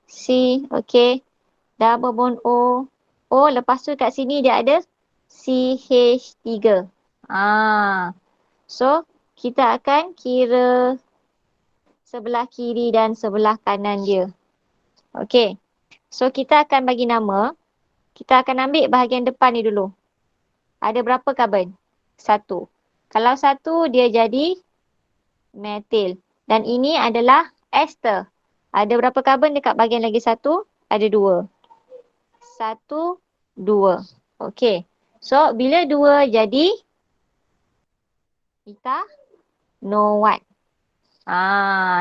C, okey. Double bond O. Lepas tu kat sini dia ada CH3. So, kita akan kira sebelah kiri dan sebelah kanan dia. Okey. So, kita akan bagi nama. Kita akan ambil bahagian depan ni dulu. Ada berapa karbon? 1. Kalau 1, dia jadi metil. Dan ini adalah ester. Ada berapa karbon dekat bahagian lagi 1? Ada 2. 1, 2. Okey. So, bila 2 jadi kita NO1.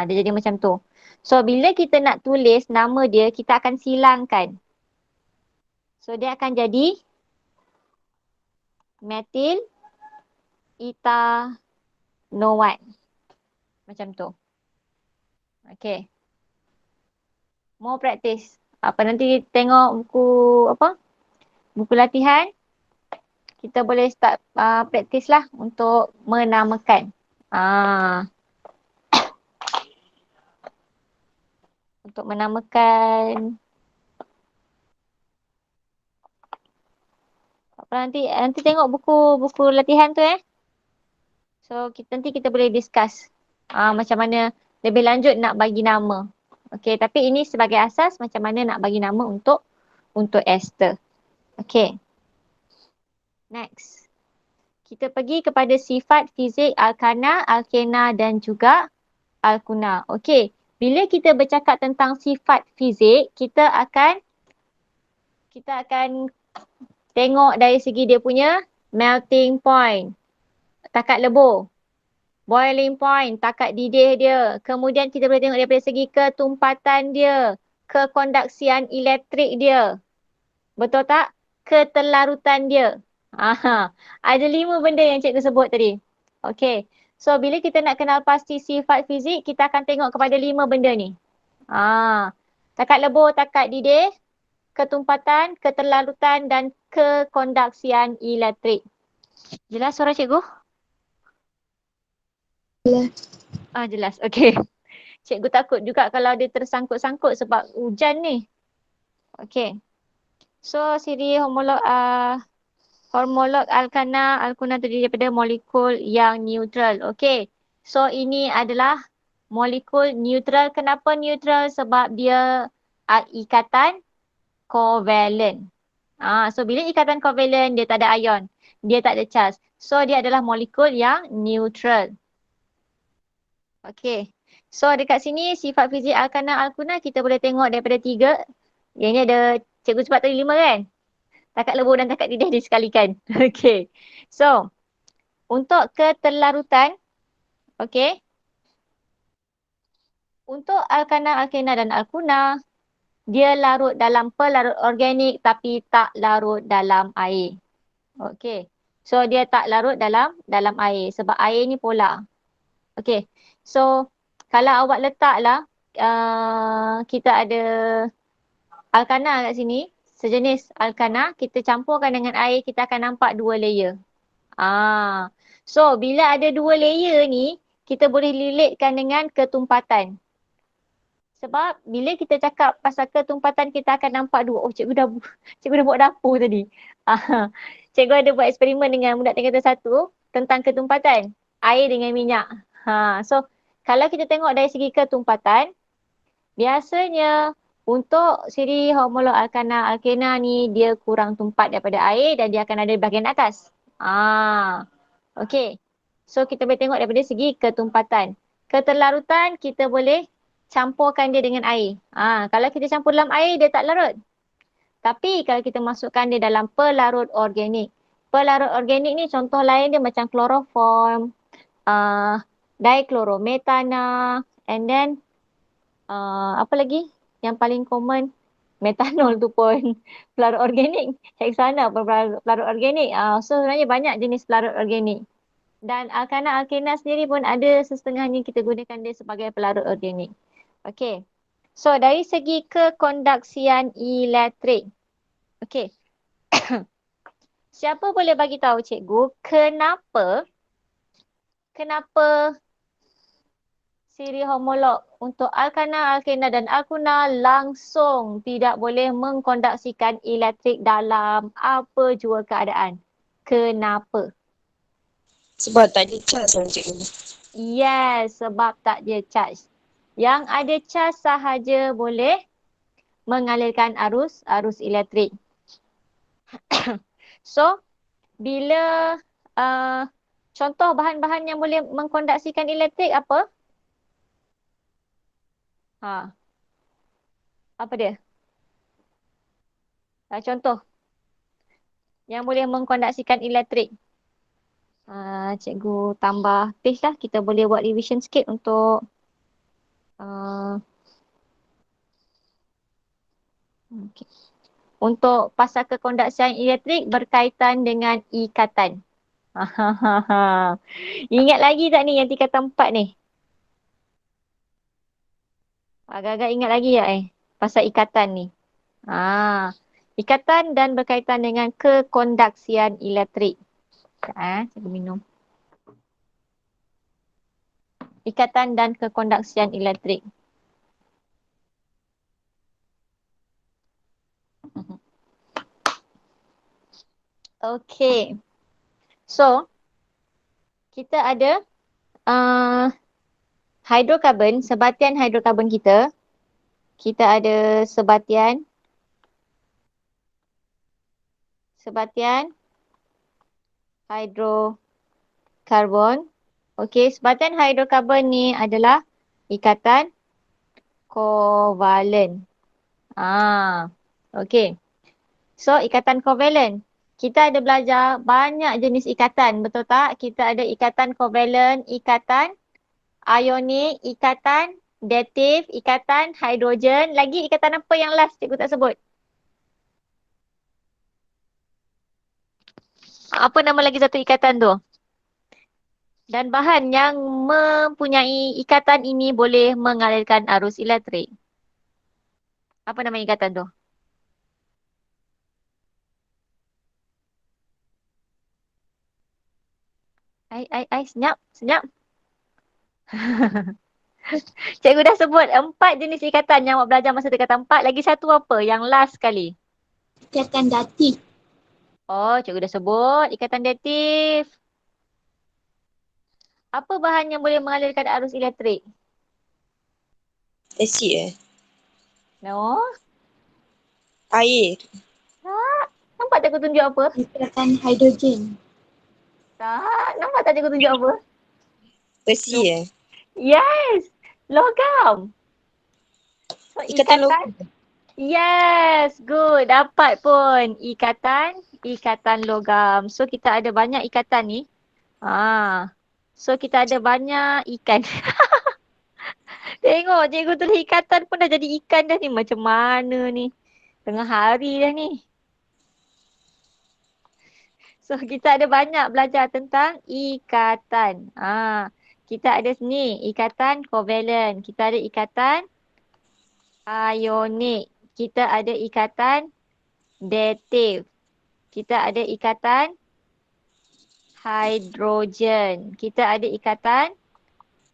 Dia jadi macam tu. So, bila kita nak tulis nama dia, kita akan silangkan. So, dia akan jadi metil eta NO1. Macam tu. Okey. Mau praktis. Nanti tengok buku buku latihan. Kita boleh start praktis lah untuk menamakan. Untuk menamakan. Nanti tengok buku latihan tu So nanti kita boleh discuss macam mana lebih lanjut nak bagi nama. Okey, tapi ini sebagai asas macam mana nak bagi nama untuk ester. Okey. Next. Kita pergi kepada sifat fizik alkana, alkena dan juga alkuna. Okey, bila kita bercakap tentang sifat fizik, kita akan tengok dari segi dia punya melting point, takat lebur. Boiling point, takat didih dia. Kemudian kita boleh tengok daripada segi ketumpatan dia, kekondaksian elektrik dia. Betul tak? Ketelarutan dia. Ada 5 benda yang cikgu sebut tadi. Okey. So, bila kita nak kenal pasti sifat fizik, kita akan tengok kepada 5 benda ni. Takat lebur, takat didih, ketumpatan, ketelarutan dan kekondaksian elektrik. Jelas suara cikgu? Jelas. Okey. Cikgu takut juga kalau dia tersangkut-sangkut sebab hujan ni. Okey. So, siri homolog alkana, alkuna terdiri daripada molekul yang neutral. Okey. So, ini adalah molekul neutral. Kenapa neutral? Sebab dia ikatan kovalent. So, bila ikatan kovalent, dia tak ada ion. Dia tak ada charge. So, dia adalah molekul yang neutral. Okey. So, dekat sini sifat fizik alkana, alkuna kita boleh tengok daripada 3. Yang ni ada cikgu sebab tadi 5 kan? Takat lebur dan takat didih disekalikan. Okey. So, untuk ketelarutan, okey. Untuk alkana, alkena dan alkuna, dia larut dalam pelarut organik tapi tak larut dalam air. Okey. So, dia tak larut dalam air sebab air ni polar. Okey. So, kalau awak letaklah, kita ada alkana kat sini, sejenis alkana, kita campurkan dengan air, kita akan nampak 2 layer. So, bila ada 2 layer ni, kita boleh relatekan dengan ketumpatan. Sebab bila kita cakap pasal ketumpatan, kita akan nampak 2. Cikgu dah buat dapur tadi. Cikgu ada buat eksperimen dengan budak tingkatan 1 tentang ketumpatan. Air dengan minyak. So, kalau kita tengok dari segi ketumpatan, biasanya untuk siri homolog alkana, alkena ni dia kurang tumpat daripada air dan dia akan ada di bahagian atas. Okey. So, kita boleh tengok daripada segi ketumpatan. Ketelarutan kita boleh campurkan dia dengan air. Kalau kita campur dalam air, dia tak larut. Tapi kalau kita masukkan dia dalam pelarut organik. Pelarut organik ni contoh lain dia macam kloroform, dichlorometana, and then apa lagi yang paling common? Metanol tu pun pelarut organik. Heksana pun pelarut organik. So sebenarnya banyak jenis pelarut organik. Dan alkana, alkena sendiri pun ada setengahnya kita gunakan dia sebagai pelarut organik. Okey. So, dari segi kekondaksian elektrik. Okey. Siapa boleh bagi tahu cikgu kenapa siri homolog untuk alkana, alkena dan alkuna langsung tidak boleh mengkondaksikan elektrik dalam apa jua keadaan? Kenapa? Sebab tak ada charge lah cikgu. Yes, sebab tak ada charge. Yang ada charge sahaja boleh mengalirkan arus elektrik. So, bila contoh bahan-bahan yang boleh mengkondaksikan elektrik apa? Apa dia? Contoh yang boleh mengkondaksikan elektrik. Cikgu tambah page lah. Kita boleh buat revision sikit untuk okay. Untuk pasal kekondaksian elektrik berkaitan dengan ikatan. Ingat lagi tak ni yang tingkatan 4 ni? Agak-agak ingat lagi tak pasal ikatan ni? Ikatan dan berkaitan dengan kekondaksian elektrik. Cikgu minum. Ikatan dan kekondaksian elektrik. Okay. So, kita ada hidrokarbon, sebatian hidrokarbon kita. Kita ada sebatian hidrokarbon. Okey, sebatian hidrokarbon ni adalah ikatan kovalen. Okey. So, ikatan kovalen. Kita ada belajar banyak jenis ikatan, betul tak? Kita ada ikatan kovalen, ikatan ionik, ikatan datif, ikatan hidrogen. Lagi ikatan apa yang last cikgu tak sebut? Apa nama lagi satu ikatan tu? Dan bahan yang mempunyai ikatan ini boleh mengalirkan arus elektrik. Apa nama ikatan tu? Senyap. Cikgu dah sebut 4 jenis ikatan yang awak belajar masa tingkatan 4. Lagi satu apa? Yang last sekali. Ikatan datif. Oh, cikgu dah sebut ikatan datif. Apa bahan yang boleh mengalirkan arus elektrik? Asid No. Air. Tak. Nampak cikgu tunjuk apa? Ikatan hidrogen. Tak. Nampak tak cikgu tunjuk apa? Besi Yes. Logam. So, Ikatan logam. Yes. Good. Dapat pun. Ikatan logam. So, kita ada banyak ikatan ni. So, kita ada banyak ikan. Tengok cikgu tulis ikatan pun dah jadi ikan dah ni. Macam mana ni? Tengah hari dah ni. So, kita ada banyak belajar tentang ikatan. Kita ada ni ikatan kovalen. Kita ada ikatan ionik. Kita ada ikatan datif. Kita ada ikatan hidrogen. Kita ada ikatan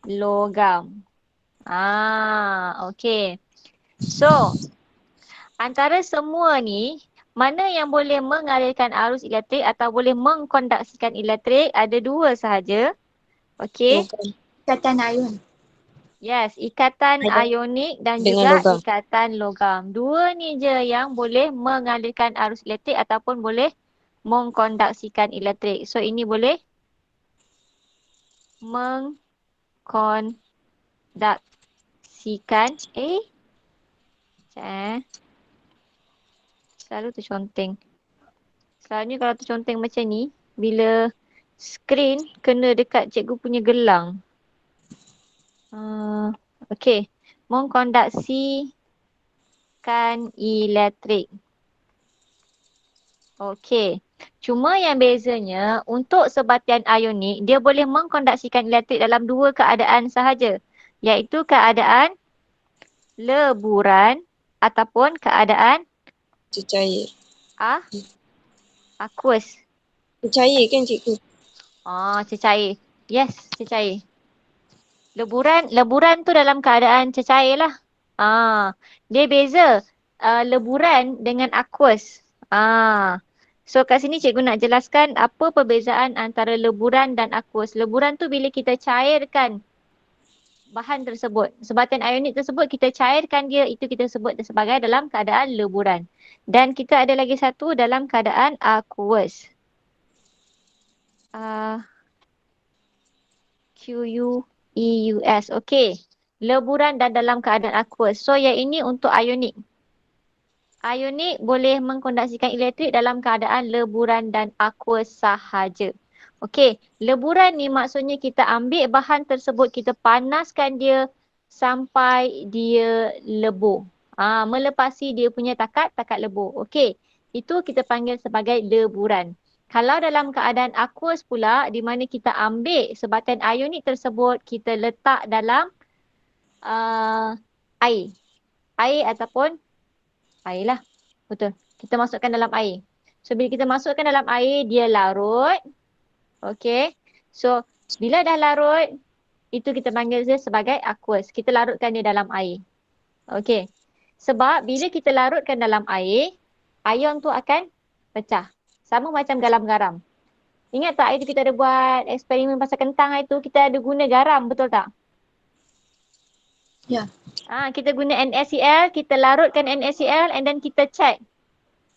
logam. Okey. So, antara semua ni, mana yang boleh mengalirkan arus elektrik atau boleh mengkondaksikan elektrik? Ada 2 sahaja. Okey. Ikatan ion. Yes, ikatan ionik dan juga logam. ikatan logam. 2 ni je yang boleh mengalirkan arus elektrik ataupun boleh mengkondaksikan elektrik. So, ini boleh mengkondaksikan selalu terconteng. Selalunya kalau terconteng macam ni, bila skrin kena dekat cikgu punya gelang. Okey. Mengkondaksikan elektrik. Okey. Cuma yang bezanya untuk sebatian ionik, dia boleh mengkondaksikan elektrik dalam 2 keadaan sahaja. Iaitu keadaan leburan ataupun keadaan Cecair. aqueous. Cecair kan cikgu? Cecair. Yes, cecair. Leburan tu dalam keadaan cecair lah. Dia beza leburan dengan aqueous. So kat sini cikgu nak jelaskan apa perbezaan antara leburan dan aqueous. Leburan tu bila kita cairkan bahan tersebut. Sebatian ionik tersebut kita cairkan dia, itu kita sebut sebagai dalam keadaan leburan. Dan kita ada lagi satu dalam keadaan aqueous. Q-U-E-U-S. Okey. Leburan dan dalam keadaan aqueous. So yang ini untuk ionik. Ionik boleh mengkondisikan elektrik dalam keadaan leburan dan aqueous sahaja. Okey, leburan ni maksudnya kita ambil bahan tersebut, kita panaskan dia sampai dia lebur. Melepasi dia punya takat lebur. Okey, itu kita panggil sebagai leburan. Kalau dalam keadaan aqueous pula, di mana kita ambil sebatian ionik tersebut, kita letak dalam air. Air ataupun air lah. Betul. Kita masukkan dalam air. So, bila kita masukkan dalam air, dia larut. Okey. So, bila dah larut, itu kita panggil dia sebagai aqueous. Kita larutkan dia dalam air. Okey. Sebab bila kita larutkan dalam air, ion tu akan pecah. Sama macam garam-garam. Ingat tak hari tu kita ada buat eksperimen pasal kentang hari tu, kita ada guna garam, betul tak? Ya. Kita guna NaCl, kita larutkan NaCl and then kita check.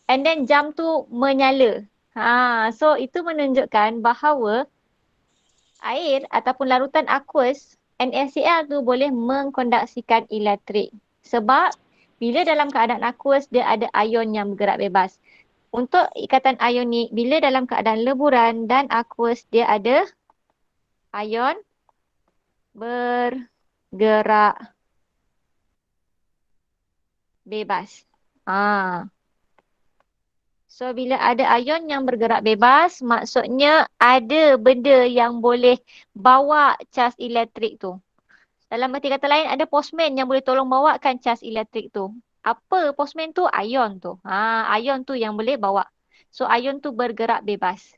And then jam tu menyala. So itu menunjukkan bahawa air ataupun larutan aqueous, NaCl tu boleh mengkonduksikan elektrik. Sebab bila dalam keadaan aqueous dia ada ion yang bergerak bebas. Untuk ikatan ionik, bila dalam keadaan leburan dan aqueous dia ada ion bergerak bebas. So bila ada ion yang bergerak bebas, maksudnya ada benda yang boleh bawa cas elektrik tu. Dalam arti kata lain, ada postman yang boleh tolong bawakan cas elektrik tu. Apa postman tu? Ion tu. Ion tu yang boleh bawa. So ion tu bergerak bebas.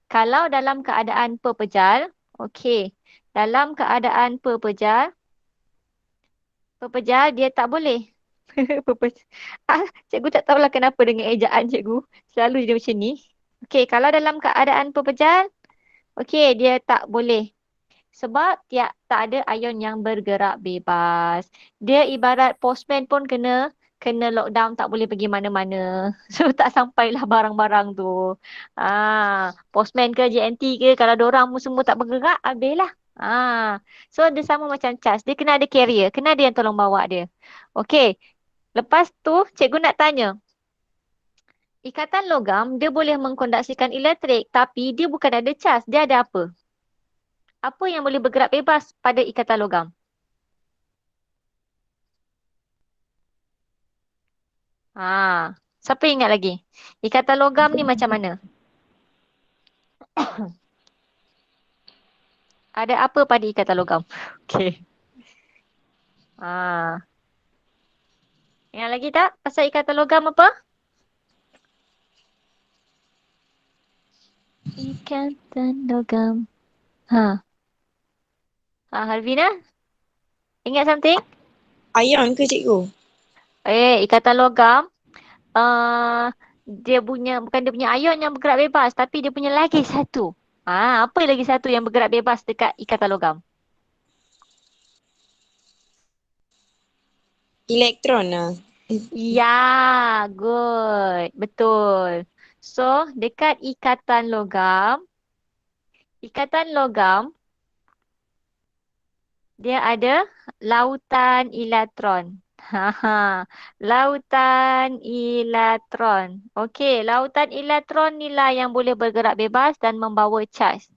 Kalau dalam keadaan pepejal, okey. Dalam keadaan pepejal dia tak boleh. Cikgu tak tahulah kenapa dengan ejaan cikgu. Selalu dia macam ni. Okey, kalau dalam keadaan pepejal, okey, dia tak boleh. Sebab tak ada ion yang bergerak bebas. Dia ibarat postman pun kena lockdown, tak boleh pergi mana-mana. So tak sampailah barang-barang tu. Postman ke JNT ke, kalau diorang semua tak bergerak, habislah. So dia sama macam cas. Dia kena ada carrier, kena ada yang tolong bawa dia. Okey. Lepas tu, cikgu nak tanya. Ikatan logam, dia boleh mengkonduksikan elektrik, tapi dia bukan ada cas. Dia ada apa? Apa yang boleh bergerak bebas pada ikatan logam? Siapa ingat lagi? Ikatan logam ni macam mana? Ada apa pada ikatan logam? Okey. Ingat lagi tak pasal ikatan logam apa? Ikatan logam. Harvina? Ingat something? Ion ke cikgu? Ikatan logam. Dia punya, bukan dia punya ion yang bergerak bebas, tapi dia punya lagi satu. Apa lagi satu yang bergerak bebas dekat ikatan logam? Elektron lah. Ya, good. Betul. So, dekat ikatan logam, dia ada lautan elektron. Lautan elektron. Okey, lautan elektron ni lah yang boleh bergerak bebas dan membawa charge.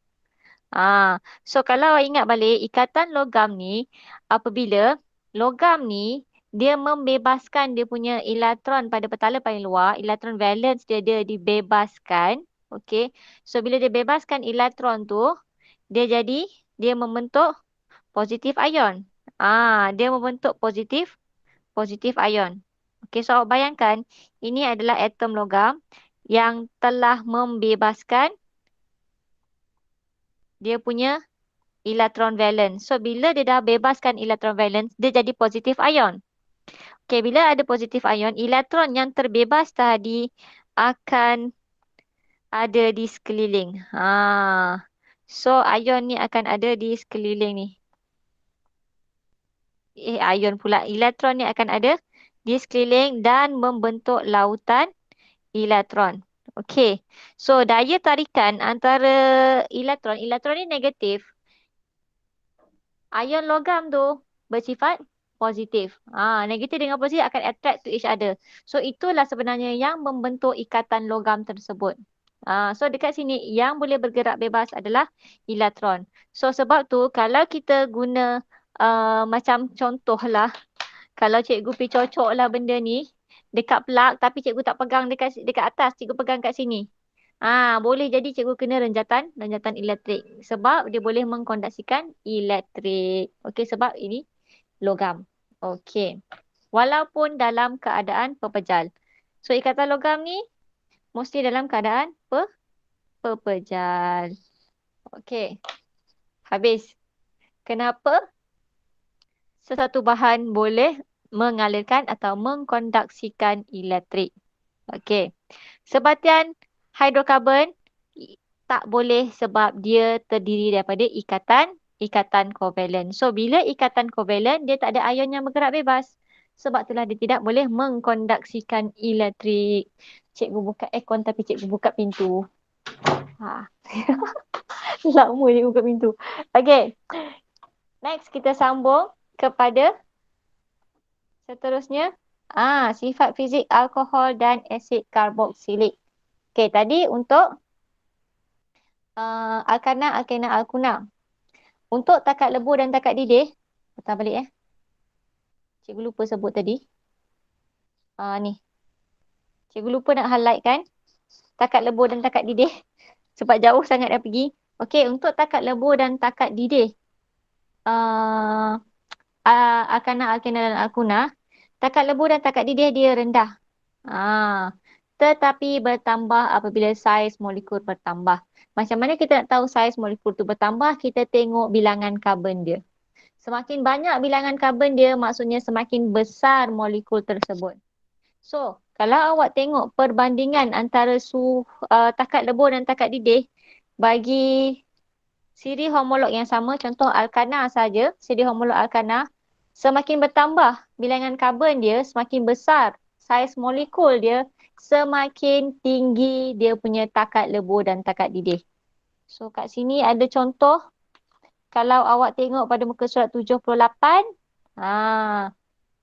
So kalau ingat balik, ikatan logam ni, apabila logam ni dia membebaskan dia punya elektron pada petala paling luar, elektron valence dia dibebaskan. Okey. So bila dia bebaskan elektron tu, dia membentuk positif ion. Dia membentuk positif positif ion. Okey, so awak bayangkan ini adalah atom logam yang telah membebaskan dia punya elektron valence. So bila dia dah bebaskan elektron valence, dia jadi positif ion. Okey, bila ada positif ion, elektron yang terbebas tadi akan ada di sekeliling. So ion ni akan ada di sekeliling ni. Ion pula. Elektron ni akan ada di sekeliling dan membentuk lautan elektron. Okey. So daya tarikan antara elektron. Elektron ni negatif. Ion logam tu bersifat positif. Negatif dengan positif akan attract to each other. So itulah sebenarnya yang membentuk ikatan logam tersebut. So dekat sini yang boleh bergerak bebas adalah elektron. So sebab tu kalau kita guna macam contohlah, kalau cikgu pergi cocok lah benda ni dekat plug tapi cikgu tak pegang dekat atas, cikgu pegang kat sini. Boleh jadi cikgu kena renjatan elektrik sebab dia boleh mengkonduksikan elektrik. Okey, sebab ini logam. Okey. Walaupun dalam keadaan pepejal. So ikatan logam ni mesti dalam keadaan pepejal. Okey. Habis. Kenapa sesuatu bahan boleh mengalirkan atau mengkonduksikan elektrik? Okey. Sebatian hidrokarbon tak boleh sebab dia terdiri daripada ikatan kovalen. So bila ikatan kovalen dia tak ada ion yang bergerak bebas. Sebab itulah dia tidak boleh mengkonduksikan elektrik. Cikgu buka aircon tapi cikgu buka pintu. Lama cikgu buka pintu. Okey. Next kita sambung kepada seterusnya. Sifat fizik alkohol dan asid karboksilik. Okey, tadi untuk alkana, alkena, alkuna. Untuk takat lebu dan takat didih, patah balik Cikgu lupa sebut tadi. Ni. Cikgu lupa nak highlight kan. Takat lebu dan takat didih. Sebab jauh sangat dah pergi. Okey, untuk takat lebu dan takat didih. Alkana, alkena dan alkuna. Takat lebu dan takat didih dia rendah. Tetapi bertambah apabila saiz molekul bertambah. Macam mana kita nak tahu saiz molekul tu bertambah? Kita tengok bilangan karbon dia. Semakin banyak bilangan karbon dia, maksudnya semakin besar molekul tersebut. So, kalau awak tengok perbandingan antara takat lebu dan takat didih, bagi siri homolog yang sama, contoh alkana saja, siri homolog alkana, semakin bertambah bilangan karbon dia, semakin besar saiz molekul dia, semakin tinggi dia punya takat lebu dan takat didih. So kat sini ada contoh. Kalau awak tengok pada muka surat 78,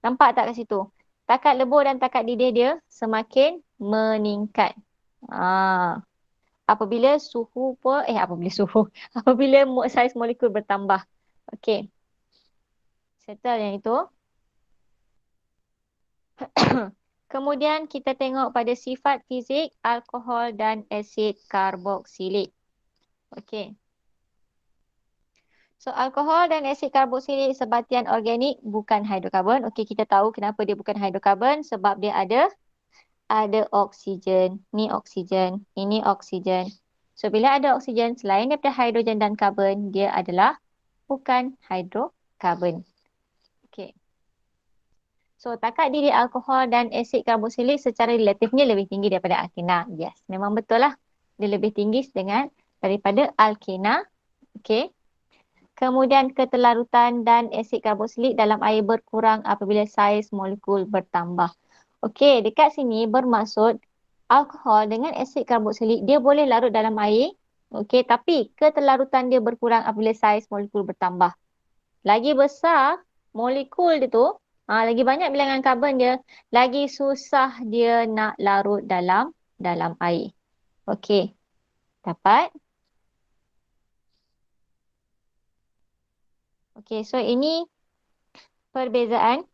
nampak tak kat situ? Takat lebu dan takat didih dia semakin meningkat. Apabila saiz molekul bertambah. Okey. Settle yang itu. Kemudian kita tengok pada sifat fizik alkohol dan asid karboksilik. Okey. So alkohol dan asid karboksilik sebatian organik bukan hidrokarbon. Okey, kita tahu kenapa dia bukan hidrokarbon sebab dia ada oksigen. Ni oksigen, ini oksigen. So bila ada oksigen selain daripada hidrogen dan karbon, dia adalah bukan hidrokarbon. Okey. So, takat didih alkohol dan asid karboksilik secara relatifnya lebih tinggi daripada alkena. Yes, memang betul lah. Dia lebih tinggi daripada alkena. Okey. Kemudian keterlarutan dan asid karboksilik dalam air berkurang apabila saiz molekul bertambah. Okey, dekat sini bermaksud alkohol dengan asid karboksilik dia boleh larut dalam air. Okey, tapi keterlarutan dia berkurang apabila saiz molekul bertambah. Lagi besar molekul dia tu, lagi banyak bilangan karbon dia, lagi susah dia nak larut dalam air. Okey. Dapat? Okey, so ini perbezaan.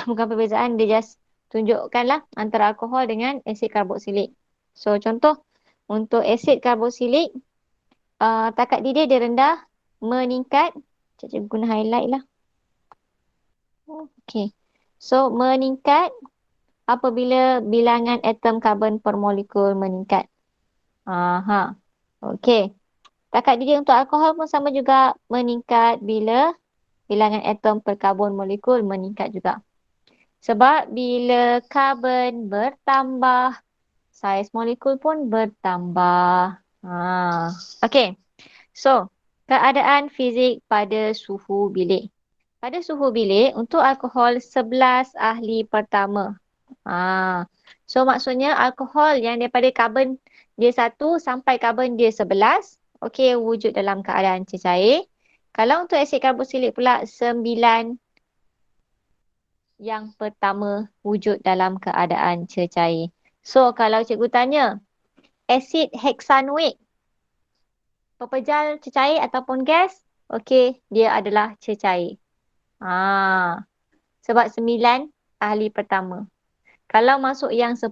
Bukan perbezaan, dia just tunjukkanlah antara alkohol dengan asid karboksilik. So contoh, untuk asid karboksilik, takat didih dia rendah, meningkat. Cikgu guna highlight lah. Okey. So, meningkat apabila bilangan atom karbon per molekul meningkat. Aha. Okey. Takat didih untuk alkohol pun sama juga meningkat bila bilangan atom per karbon molekul meningkat juga. Sebab bila karbon bertambah, saiz molekul pun bertambah. Okey. So, keadaan fizik pada suhu bilik. Pada suhu bilik, untuk alkohol 11 ahli pertama. So, maksudnya alkohol yang daripada karbon dia 1 sampai karbon dia 11, okey, wujud dalam keadaan cecair. Kalau untuk asid karboksilik pula 9 yang pertama wujud dalam keadaan cecair. So, kalau cikgu tanya, asid heksanoik, pepejal cecair ataupun gas? Okey, dia adalah cecair. Sebab 9 ahli pertama. Kalau masuk yang 10,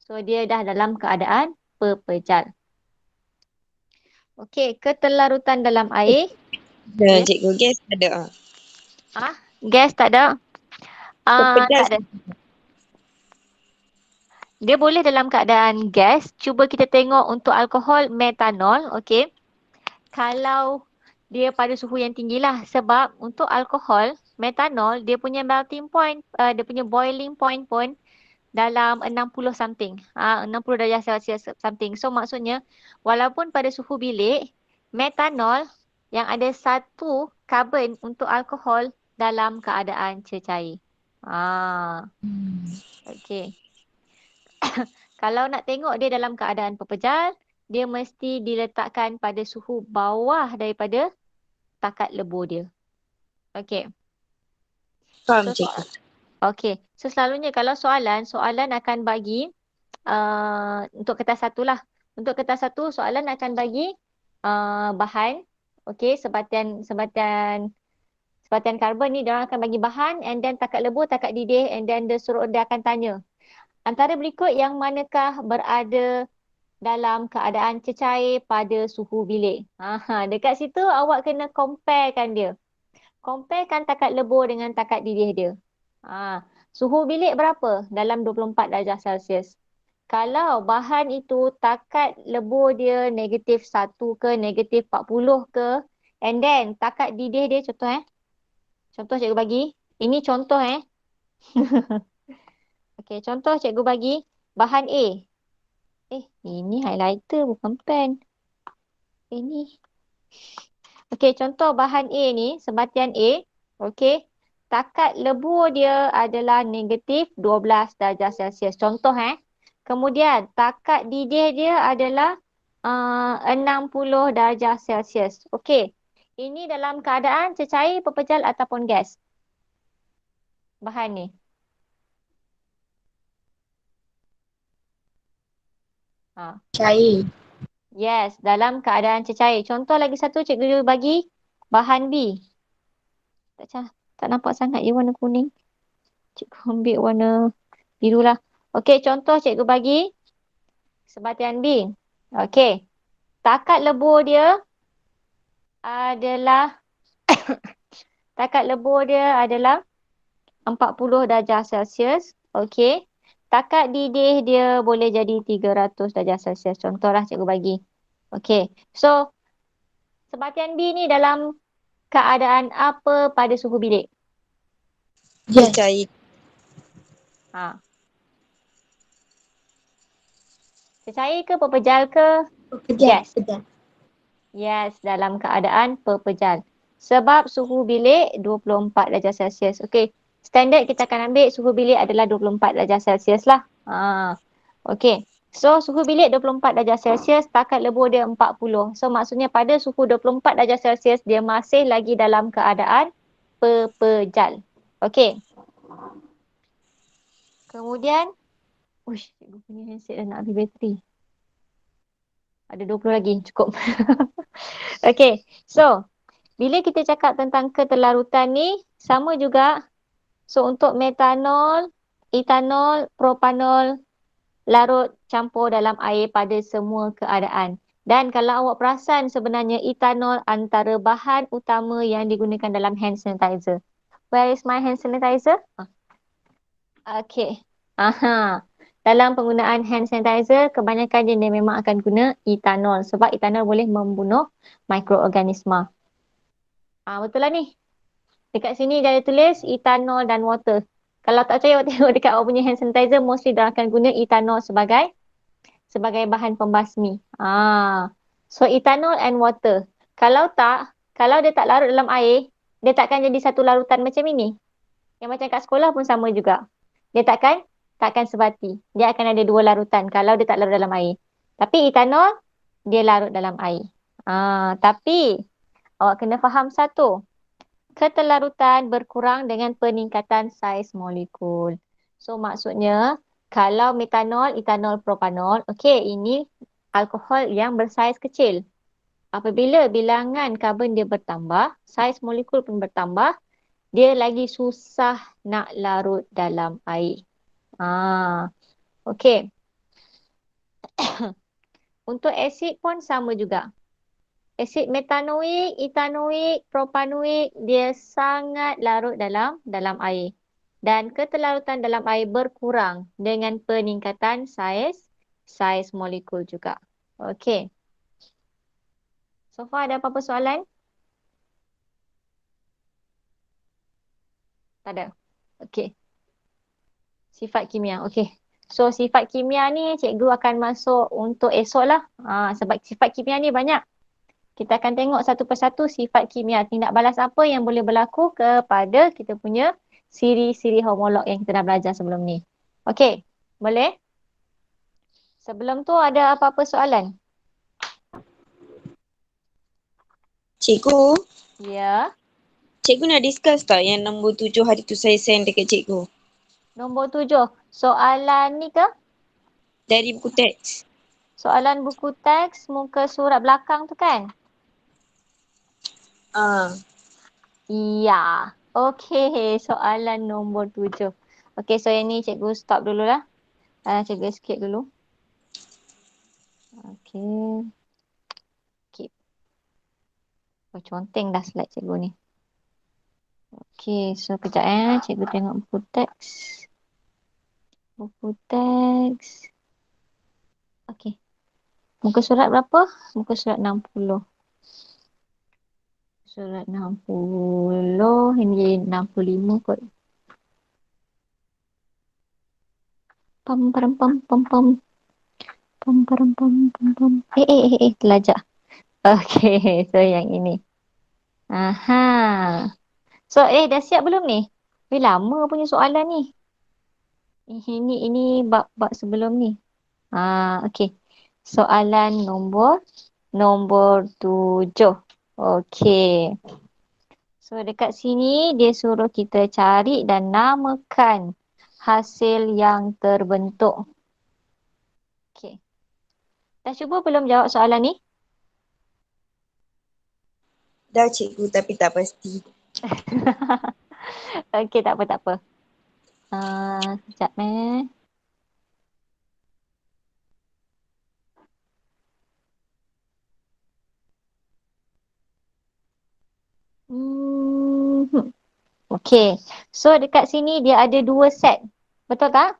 so dia dah dalam keadaan pepejal. Okey, keterlarutan dalam air. Dan Ya. cikgu gas ada. Gas tak ada? Pepejal. Tak ada. Dia boleh dalam keadaan gas. Cuba kita tengok untuk alkohol metanol. Okey. Kalau dia pada suhu yang tinggilah. Sebab untuk alkohol metanol, dia punya melting point, dia punya boiling point pun dalam 60 something. 60 darjah Celsius something. So maksudnya walaupun pada suhu bilik, metanol yang ada satu karbon untuk alkohol dalam keadaan cecair. Okey. Kalau nak tengok dia dalam keadaan pepejal, dia mesti diletakkan pada suhu bawah daripada takat lebur dia. Okey. Faham So, cikgu. okey. So selalunya kalau soalan akan bagi untuk kertas 1 lah. Untuk kertas 1 soalan akan bagi bahan. Okey, sebatian karbon ni dia akan bagi bahan and then takat lebur, takat didih and then dia akan tanya. Antara berikut yang manakah berada dalam keadaan cecair pada suhu bilik? Dekat situ awak kena comparekan dia. Comparekan takat lebur dengan takat didih dia. Suhu bilik berapa? Dalam 24 darjah Celsius. Kalau bahan itu takat lebur dia negatif 1 ke negatif 40 ke, and then takat didih dia contoh Contoh cikgu bagi. Ini contoh Okey, contoh cikgu bagi bahan A. Ini highlighter bukan pen. Ini. Okey, contoh bahan A ni, sebatian A. Okey. Takat lebur dia adalah negatif 12 darjah Celsius. Contoh Kemudian takat didih dia adalah 60 darjah Celsius. Okey. Ini dalam keadaan cecair, pepejal ataupun gas. Bahan ni. Cair. Yes, dalam keadaan cecair. Contoh lagi satu cikgu bagi bahan B. Tak nampak sangat je warna kuning. Cikgu ambil warna biru lah. Okey, contoh cikgu bagi sebatian B. Okey. Takat lebur dia adalah 40 darjah Celsius. Okey. Takat didih dia boleh jadi 300 darjah Celsius. Contohlah cikgu bagi. Okey. So, sebatian B ni dalam keadaan apa pada suhu bilik? Yes. Cecair. Cecair ke pepejal ke? Pepejal. Gas. Yes, dalam keadaan pepejal. Sebab suhu bilik 24 darjah Celsius. Okey. Standard kita akan ambil suhu bilik adalah 24 darjah Celsius lah. Okey. So, suhu bilik 24 darjah Celsius, takat lebur dia 40. So, maksudnya pada suhu 24 darjah Celsius, dia masih lagi dalam keadaan pepejal. Okey. Kemudian, cikgu punya handset dah nak habis bateri. Ada 20 lagi, cukup. Okey. So, bila kita cakap tentang keterlarutan ni, sama juga. So, untuk metanol, etanol, propanol, larut campur dalam air pada semua keadaan. Dan kalau awak perasan sebenarnya etanol antara bahan utama yang digunakan dalam hand sanitizer. Where is my hand sanitizer? Okay. Aha. Dalam penggunaan hand sanitizer, kebanyakan dia memang akan guna etanol. Sebab etanol boleh membunuh mikroorganisma. Betul lah ni. Dekat sini dia ada tulis etanol dan water. Kalau tak percaya, awak tengok dekat awak punya hand sanitizer, mostly dia akan guna etanol sebagai bahan pembasmi. So etanol and water. Kalau dia tak larut dalam air, dia takkan jadi satu larutan macam ini. Yang macam kat sekolah pun sama juga. Dia takkan sebati. Dia akan ada dua larutan kalau dia tak larut dalam air. Tapi etanol, dia larut dalam air. Tapi awak kena faham satu. Ketelarutan berkurang dengan peningkatan saiz molekul. So maksudnya, kalau metanol, etanol, propanol, okey, ini alkohol yang bersaiz kecil. Apabila bilangan karbon dia bertambah, saiz molekul pun bertambah, dia lagi susah nak larut dalam air. Okey. Untuk asid pun sama juga. Asid metanoik, etanoik, propanoik, dia sangat larut dalam air. Dan ketelarutan dalam air berkurang dengan peningkatan saiz molekul juga. Okey. So far ada apa-apa soalan? Tak ada. Okey. Sifat kimia. Okey. So sifat kimia ni cikgu akan masuk untuk esok lah. Sebab sifat kimia ni banyak. Kita akan tengok satu persatu sifat kimia. Tindak balas apa yang boleh berlaku kepada kita punya siri-siri homolog yang kita dah belajar sebelum ni. Okey, boleh? Sebelum tu ada apa-apa soalan? Cikgu, Ya. cikgu nak discuss tak yang nombor 7 hari tu saya send dekat cikgu? Nombor 7. Soalan ni ke? Dari buku teks. Soalan buku teks muka surat belakang tu kan? Ya. Okey, soalan nombor 7. Okey, so yang ni cikgu stop dululah. Cikgu skip dulu. Okey. Skip. Conteng dah slide cikgu ni. Okey, so kejap cikgu tengok buku teks. Buku teks. Okey. Muka surat berapa? Muka surat 60. Surat 60. Ini jadi 65 kot. Pam pam pam pam pam. Pam pam pam pam pam. Telajak. Okey, so yang ini. Aha. So dah siap belum ni? Lama punya soalan ni. Ini bab sebelum ni. Okey. Soalan nombor 7. Okey. So dekat sini dia suruh kita cari dan namakan hasil yang terbentuk. Okey. Dah cuba belum jawab soalan ni? Dah cikgu tapi tak pasti. Okey, tak apa. Sekejap Okey. So dekat sini dia ada dua set. Betul tak?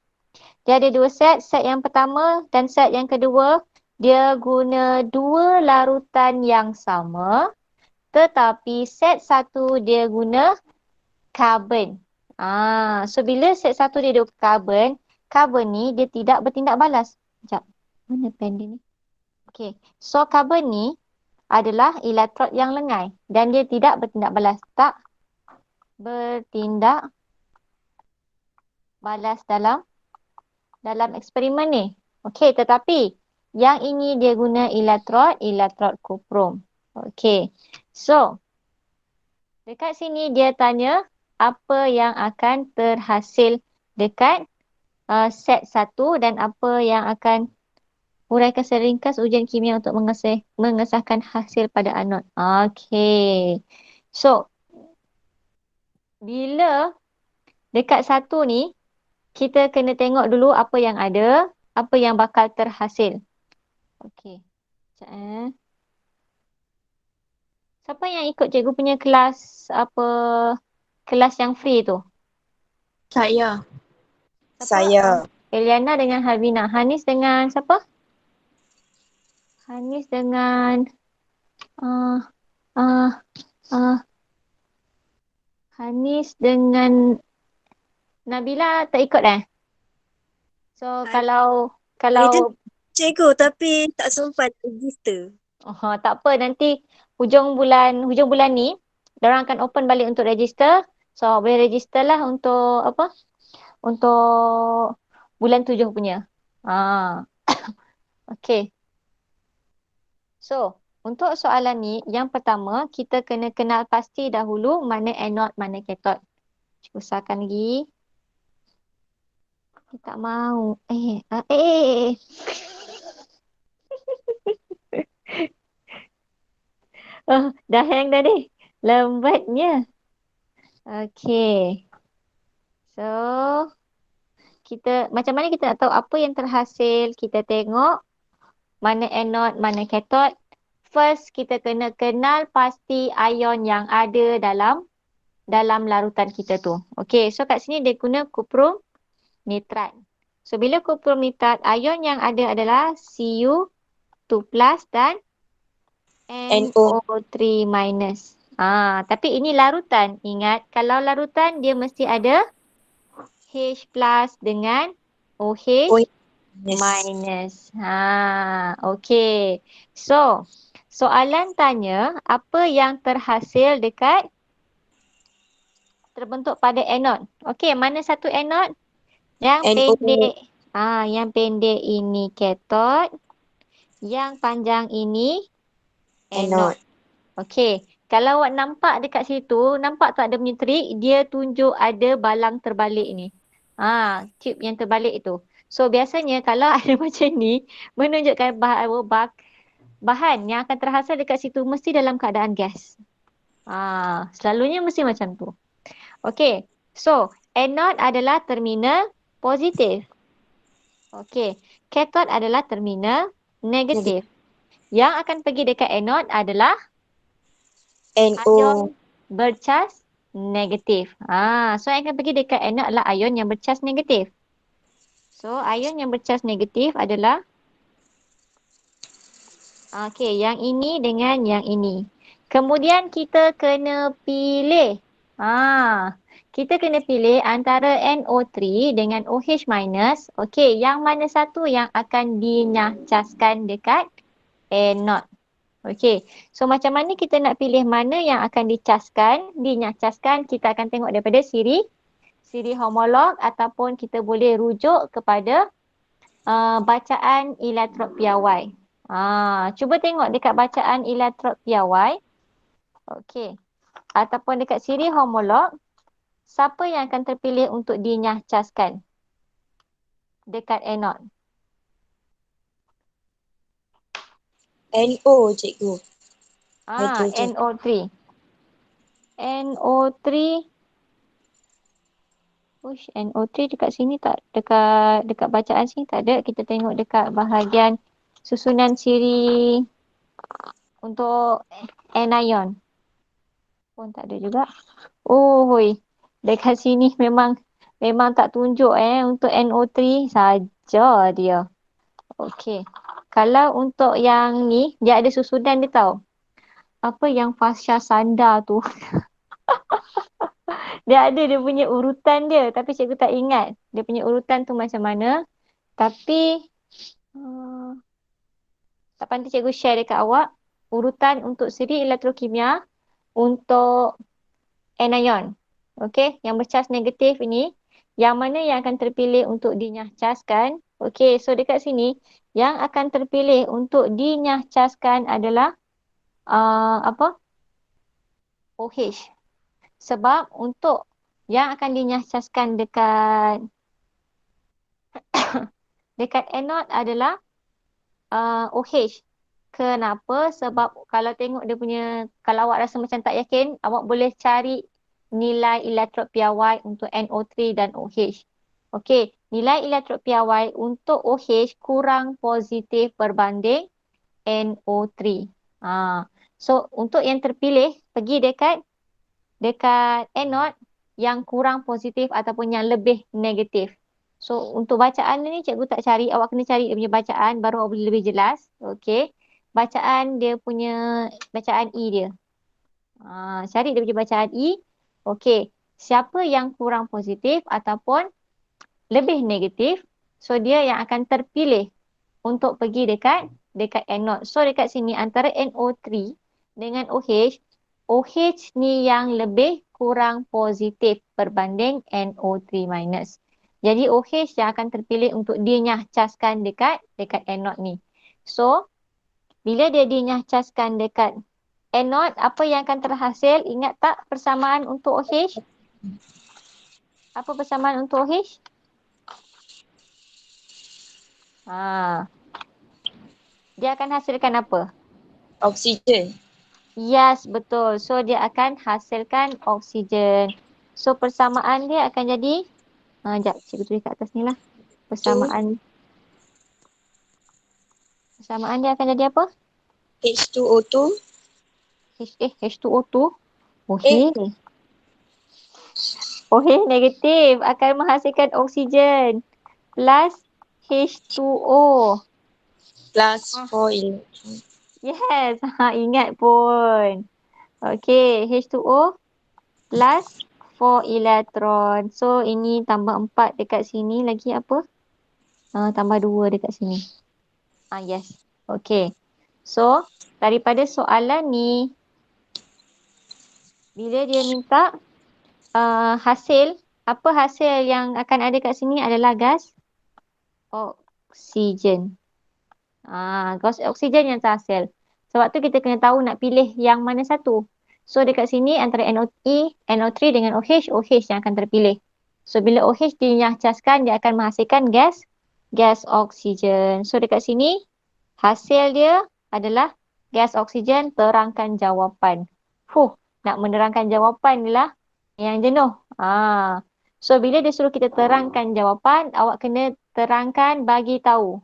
Dia ada dua set. Set yang pertama dan set yang kedua. Dia guna dua larutan yang sama. Tetapi set satu dia guna karbon. So bila set satu dia guna karbon. Karbon ni dia tidak bertindak balas. Sekejap. Mana pen dia ni? Okey. So karbon ni adalah elektrod yang lengai. Dan dia tidak bertindak balas. Tak bertindak balas dalam eksperimen ni. Okey, tetapi yang ini dia guna elektrod kuprum. Okey. So, dekat sini dia tanya apa yang akan terhasil dekat set 1 dan apa yang akan huraikan secara ringkas ujian kimia untuk mengesahkan hasil pada anod. Okey. So, bila dekat satu ni, kita kena tengok dulu apa yang ada, apa yang bakal terhasil. Okey. Sekejap Siapa yang ikut cikgu punya kelas apa kelas yang free tu? Saya. Saya. Eliana dengan Harvina. Hanis dengan siapa? Hanis dengan uh, uh, uh, Hanis dengan Nabila tak ikut So kalau Cikgu tapi tak sempat register. tak apa, nanti hujung bulan ni diorang akan open balik untuk register. So boleh register lah untuk apa? Untuk bulan 7 punya. Okay. So, untuk soalan ni, yang pertama, kita kena kenal pasti dahulu mana anode, mana cathode. Cikgu usahakan lagi. Dia tak mau. Dah hang dah ni. Lambatnya. Okay. So, macam mana kita nak tahu apa yang terhasil? Kita tengok mana anode, mana cathode. First, kita kena kenal pasti ion yang ada dalam larutan kita tu. Okay, so kat sini dia guna kuprum nitrat. So, bila kuprum nitrat, ion yang ada adalah Cu2 plus dan NO3 minus. Tapi ini larutan. Ingat, kalau larutan dia mesti ada H plus dengan OH minus. Okay. So, soalan tanya apa yang terhasil dekat terbentuk pada anode. Okay, mana satu anode? Yang pendek. Yang pendek ini cathode. Yang panjang ini anode. Okay. Kalau awak nampak dekat situ, nampak tak ada punya trik? Dia tunjuk ada balang terbalik ni. Tube yang terbalik itu. So biasanya kalau ada macam ni, menunjukkan bahan yang akan terhasil dekat situ mesti dalam keadaan gas. Selalunya mesti macam tu. Okay. So, anode adalah terminal positif. Okay. Cathode adalah terminal negatif. Yang akan pergi dekat anode adalah ion bercas negatif. So yang akan pergi dekat anode adalah ion yang bercas negatif. So ion yang bercas negatif adalah yang ini dengan yang ini. Kemudian kita kena pilih. Kita kena pilih antara NO3 dengan OH minus. Okey, yang mana satu yang akan dinyahcaskan dekat anode. Okey, so macam mana kita nak pilih mana yang akan dinyahcaskan, kita akan tengok daripada siri homolog ataupun kita boleh rujuk kepada bacaan elektrod piawai. Cuba tengok dekat bacaan elektrod piawai. Okey, ataupun dekat siri homolog, siapa yang akan terpilih untuk dinyahcaskan dekat anode? NO, cikgu. NO3. NO3. NO3 dekat sini tak, dekat bacaan sini tak ada. Kita tengok dekat bahagian susunan siri untuk anion. Pun tak ada juga. Dekat sini memang tak tunjuk untuk NO3 saja dia. Okey. Kalau untuk yang ni, dia ada susunan dia tahu. Apa yang fascia sanda tu? Dia ada dia punya urutan dia. Tapi cikgu tak ingat dia punya urutan tu macam mana. Tapi tak nanti cikgu share dekat awak. Urutan untuk siri elektrokimia untuk anion. Okey, yang bercas negatif ini. Yang mana yang akan terpilih untuk dinyahcaskan. Okey, so dekat sini. Yang akan terpilih untuk dinyahcaskan adalah OH. Sebab untuk yang akan dinyahcaskan dekat anode adalah OH. Kenapa? Sebab kalau tengok dia punya, kalau awak rasa macam tak yakin, awak boleh cari nilai elektrod piawai untuk NO3 dan OH. Okey, nilai elektrod piawai untuk OH kurang positif berbanding NO3. So untuk yang terpilih pergi dekat anode, yang kurang positif ataupun yang lebih negatif. So, untuk bacaan ni cikgu tak cari. Awak kena cari dia punya bacaan baru awak boleh lebih jelas. Okey. Bacaan dia punya, bacaan E dia. Cari dia punya bacaan E. Okey. Siapa yang kurang positif ataupun lebih negatif, so dia yang akan terpilih untuk pergi dekat anode. So dekat sini antara NO3 dengan OH, OH ni yang lebih kurang positif berbanding NO3 minus. Jadi OH yang akan terpilih untuk dinyahcaskan dekat anode ni. So bila dia dinyahcaskan dekat anode, apa yang akan terhasil? Ingat tak persamaan untuk OH? Apa persamaan untuk OH? Dia akan hasilkan apa? Oksigen. Yes, betul. So, dia akan hasilkan oksigen. So, persamaan dia akan jadi, sekejap, cikgu tulis kat atas ni lah. Persamaan dia akan jadi apa? H2O2. H2O2. OH negatif akan menghasilkan oksigen plus H2O. Plus 4 elektron. Yes, ingat pun. Okey, H2O plus 4 elektron. So, ini tambah 4 dekat sini. Lagi apa? Tambah 2 dekat sini. Yes. Okey. So, daripada soalan ni, bila dia minta hasil, apa hasil yang akan ada kat sini adalah gas oksigen. Gas oksigen yang terhasil. Sebab tu kita kena tahu nak pilih yang mana satu. So dekat sini antara NO3 dengan OH yang akan terpilih. So bila OH dinyahcaskan, dia akan menghasilkan gas oksigen. So dekat sini hasil dia adalah gas oksigen. Terangkan jawapan. Nak menerangkan jawapan ni lah yang jenuh. So bila dia suruh kita terangkan jawapan, awak kena terangkan, bagi tahu.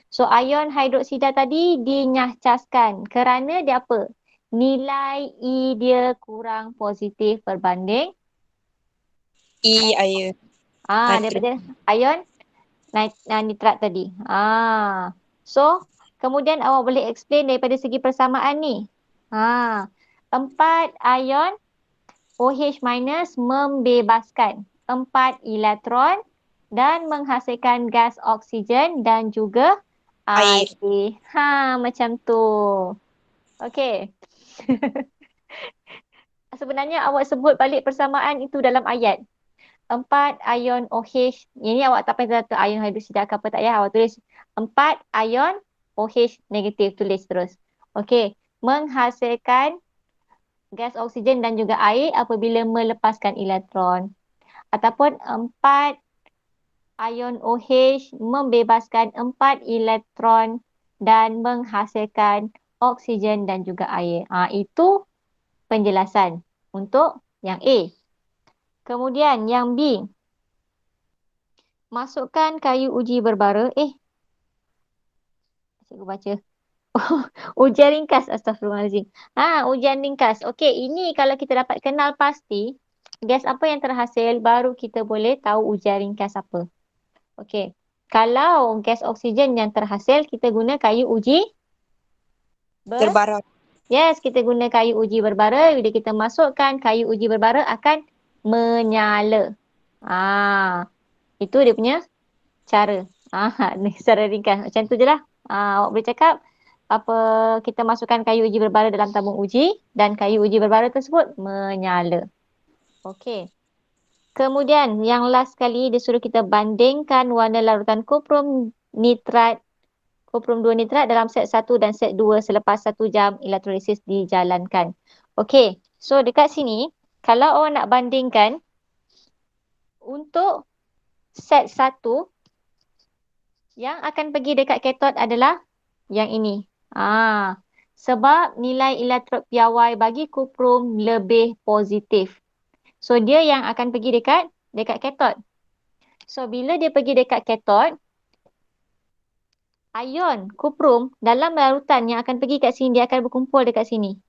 So ion hidroksida tadi dinyahcaskan kerana dia apa? Nilai E dia kurang positif berbanding E air. daripada ion nitrat tadi. So kemudian awak boleh explain daripada segi persamaan ni. 4 ion OH minus membebaskan 4 elektron dan menghasilkan gas oksigen dan juga air. Macam tu. Okey. Sebenarnya awak sebut balik persamaan itu dalam ayat. 4 ion OH. Ini awak tak payah kata ion hidroksida ke apa, tak payah. Awak tulis 4 ion OH negatif. Tulis terus. Okey. Menghasilkan gas oksigen dan juga air apabila melepaskan elektron. Ataupun 4 ion OH membebaskan 4 elektron dan menghasilkan oksigen dan juga air. Itu penjelasan untuk yang A. Kemudian yang B. Masukkan kayu uji berbara. Cikgu baca. Ujian ringkas. Astaghfirullahaladzim. Ujian ringkas. Okey, ini kalau kita dapat kenal pasti gas apa yang terhasil, baru kita boleh tahu ujian ringkas apa. Okey. Kalau gas oksigen yang terhasil, kita guna kayu uji Berbara. Yes, kita guna kayu uji berbara. Bila kita masukkan kayu uji berbara akan menyala. Itu dia punya cara. Ni secara ringkas. Macam tu je lah. Awak boleh cakap apa, kita masukkan kayu uji berbara dalam tabung uji dan kayu uji berbara tersebut menyala. Okey. Kemudian yang last sekali dia suruh kita bandingkan warna larutan koprum 2 nitrat dalam set 1 dan set 2 selepas 1 jam elektrolisis dijalankan. Okey, so dekat sini kalau awak nak bandingkan untuk set 1 yang akan pergi dekat katod adalah yang ini. Sebab nilai elektrod piawai bagi koprum lebih positif. So dia yang akan pergi dekat katod. So bila dia pergi dekat katod, ion koprum dalam larutan yang akan pergi kat sini, dia akan berkumpul dekat sini.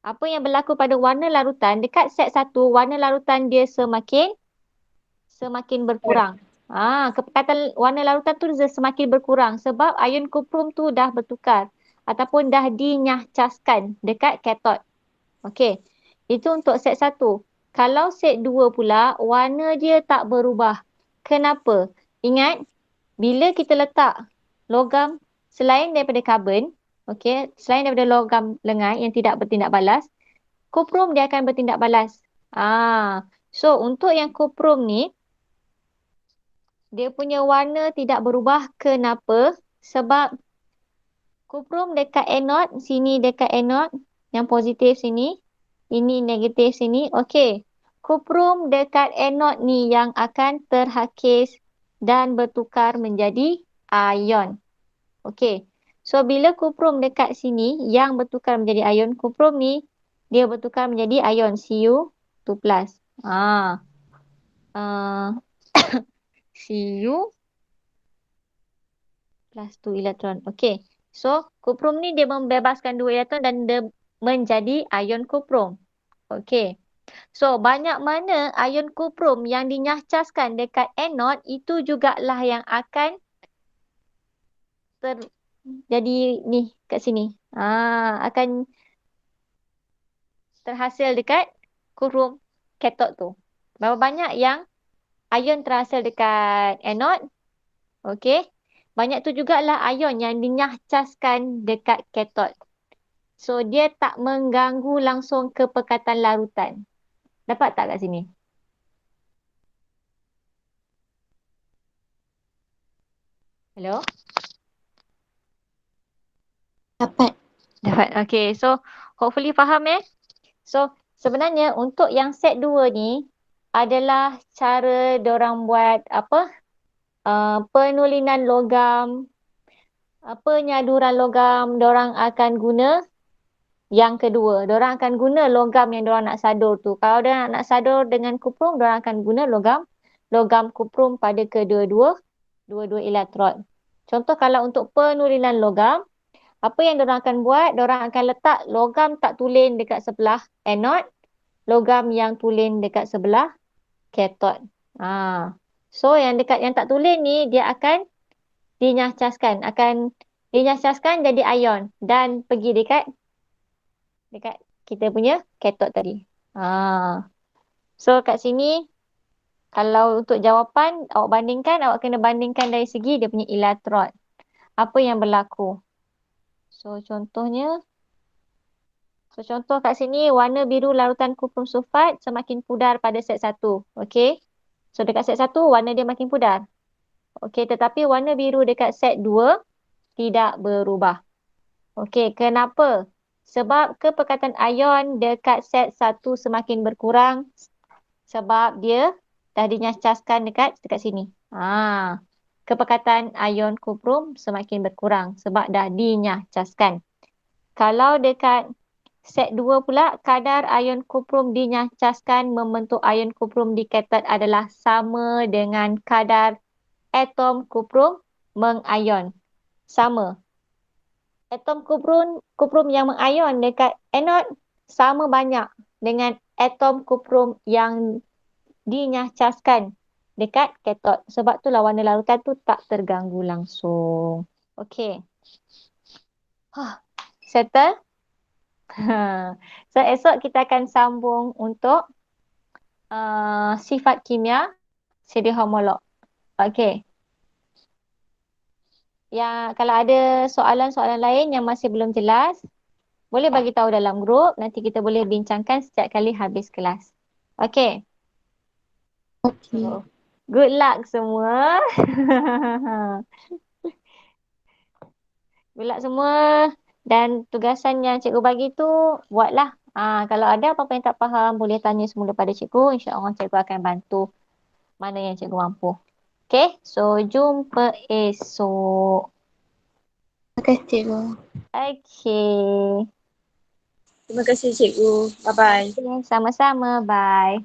Apa yang berlaku pada warna larutan, dekat set 1, warna larutan dia semakin berkurang. Kepekatan warna larutan tu dia semakin berkurang sebab ion kuprum tu dah bertukar ataupun dah dinyahcaskan dekat katod. Okey. Itu untuk set 1. Kalau set 2 pula, warna dia tak berubah. Kenapa? Ingat, bila kita letak logam selain daripada karbon, okey, selain daripada logam lengai yang tidak bertindak balas, kuprum dia akan bertindak balas. So untuk yang kuprum ni, dia punya warna tidak berubah. Kenapa? Sebab kuprum dekat anod, sini dekat anod, yang positif sini, ini negatif sini. Okey. Kuprum dekat anod ni yang akan terhakis dan bertukar menjadi ion. Okey. So bila kuprum dekat sini yang bertukar menjadi ion, kuprum ni dia bertukar menjadi ion Cu2+. Cu plus 2 elektron. Okey. So, kuprum ni dia membebaskan 2 elektron dan dia menjadi ion kuprum. Okey. So, banyak mana ion kuprum yang dinyahcaskan dekat anod itu jugalah yang akan jadi ni kat sini. Akan terhasil dekat kuprum katod tu. Berapa banyak yang ion terhasil dekat anod? Okey. Banyak tu jugalah ion yang dinyahcaskan dekat katod. So, dia tak mengganggu langsung kepekatan larutan. Dapat tak kat sini? Hello? Dapat. Dapat. Okay. So, hopefully faham So, sebenarnya untuk yang set 2 ni adalah cara dorang buat apa? Penulinan logam, penyaduran logam, dorang akan guna yang kedua. Dorang akan guna logam yang dorang nak sadur tu. Kalau dorang nak sadur dengan kuprum, dorang akan guna logam kuprum pada kedua-dua elektron. Contoh kalau untuk penulinan logam, apa yang dorang akan buat? Dorang akan letak logam tak tulen dekat sebelah anod, logam yang tulen dekat sebelah katod. So yang tak tulen ni dia akan dinyahcaskan, jadi ion dan pergi dekat kita punya katod tadi. So kat sini kalau untuk jawapan awak kena bandingkan dari segi dia punya elektron. Apa yang berlaku? So contoh kat sini warna biru larutan kuprum sulfat semakin pudar pada set 1. Okey. So dekat set 1 warna dia makin pudar. Okey, tetapi warna biru dekat set 2 tidak berubah. Okey, kenapa? Sebab kepekatan ion dekat set 1 semakin berkurang sebab dia dah dinyahcaskan dekat sini. Kepekatan ion kuprum semakin berkurang sebab dah dinyahcaskan. Kalau dekat set 2 pula, kadar ion kuprum dinyahcaskan membentuk ion kuprum di katod adalah sama dengan kadar atom kuprum mengion. Sama. Atom kuprum yang mengion dekat anod sama banyak dengan atom kuprum yang dinyahcaskan dekat katod. Sebab itulah warna larutan tu tak terganggu langsung. Okey. Settle? So esok kita akan sambung untuk sifat kimia sedia homolog. Okey. Kalau ada soalan-soalan lain yang masih belum jelas, boleh bagi tahu dalam grup. Nanti kita boleh bincangkan setiap kali habis kelas. Okey. Okey. So, good luck semua. Good luck semua. Dan tugasan yang cikgu bagi tu, buatlah. Kalau ada apa-apa yang tak faham, boleh tanya semula pada cikgu. InsyaAllah cikgu akan bantu mana yang cikgu mampu. Okay, so jumpa esok. Terima kasih cikgu. Okay. Terima kasih cikgu. Bye-bye. Okay, sama-sama. Bye.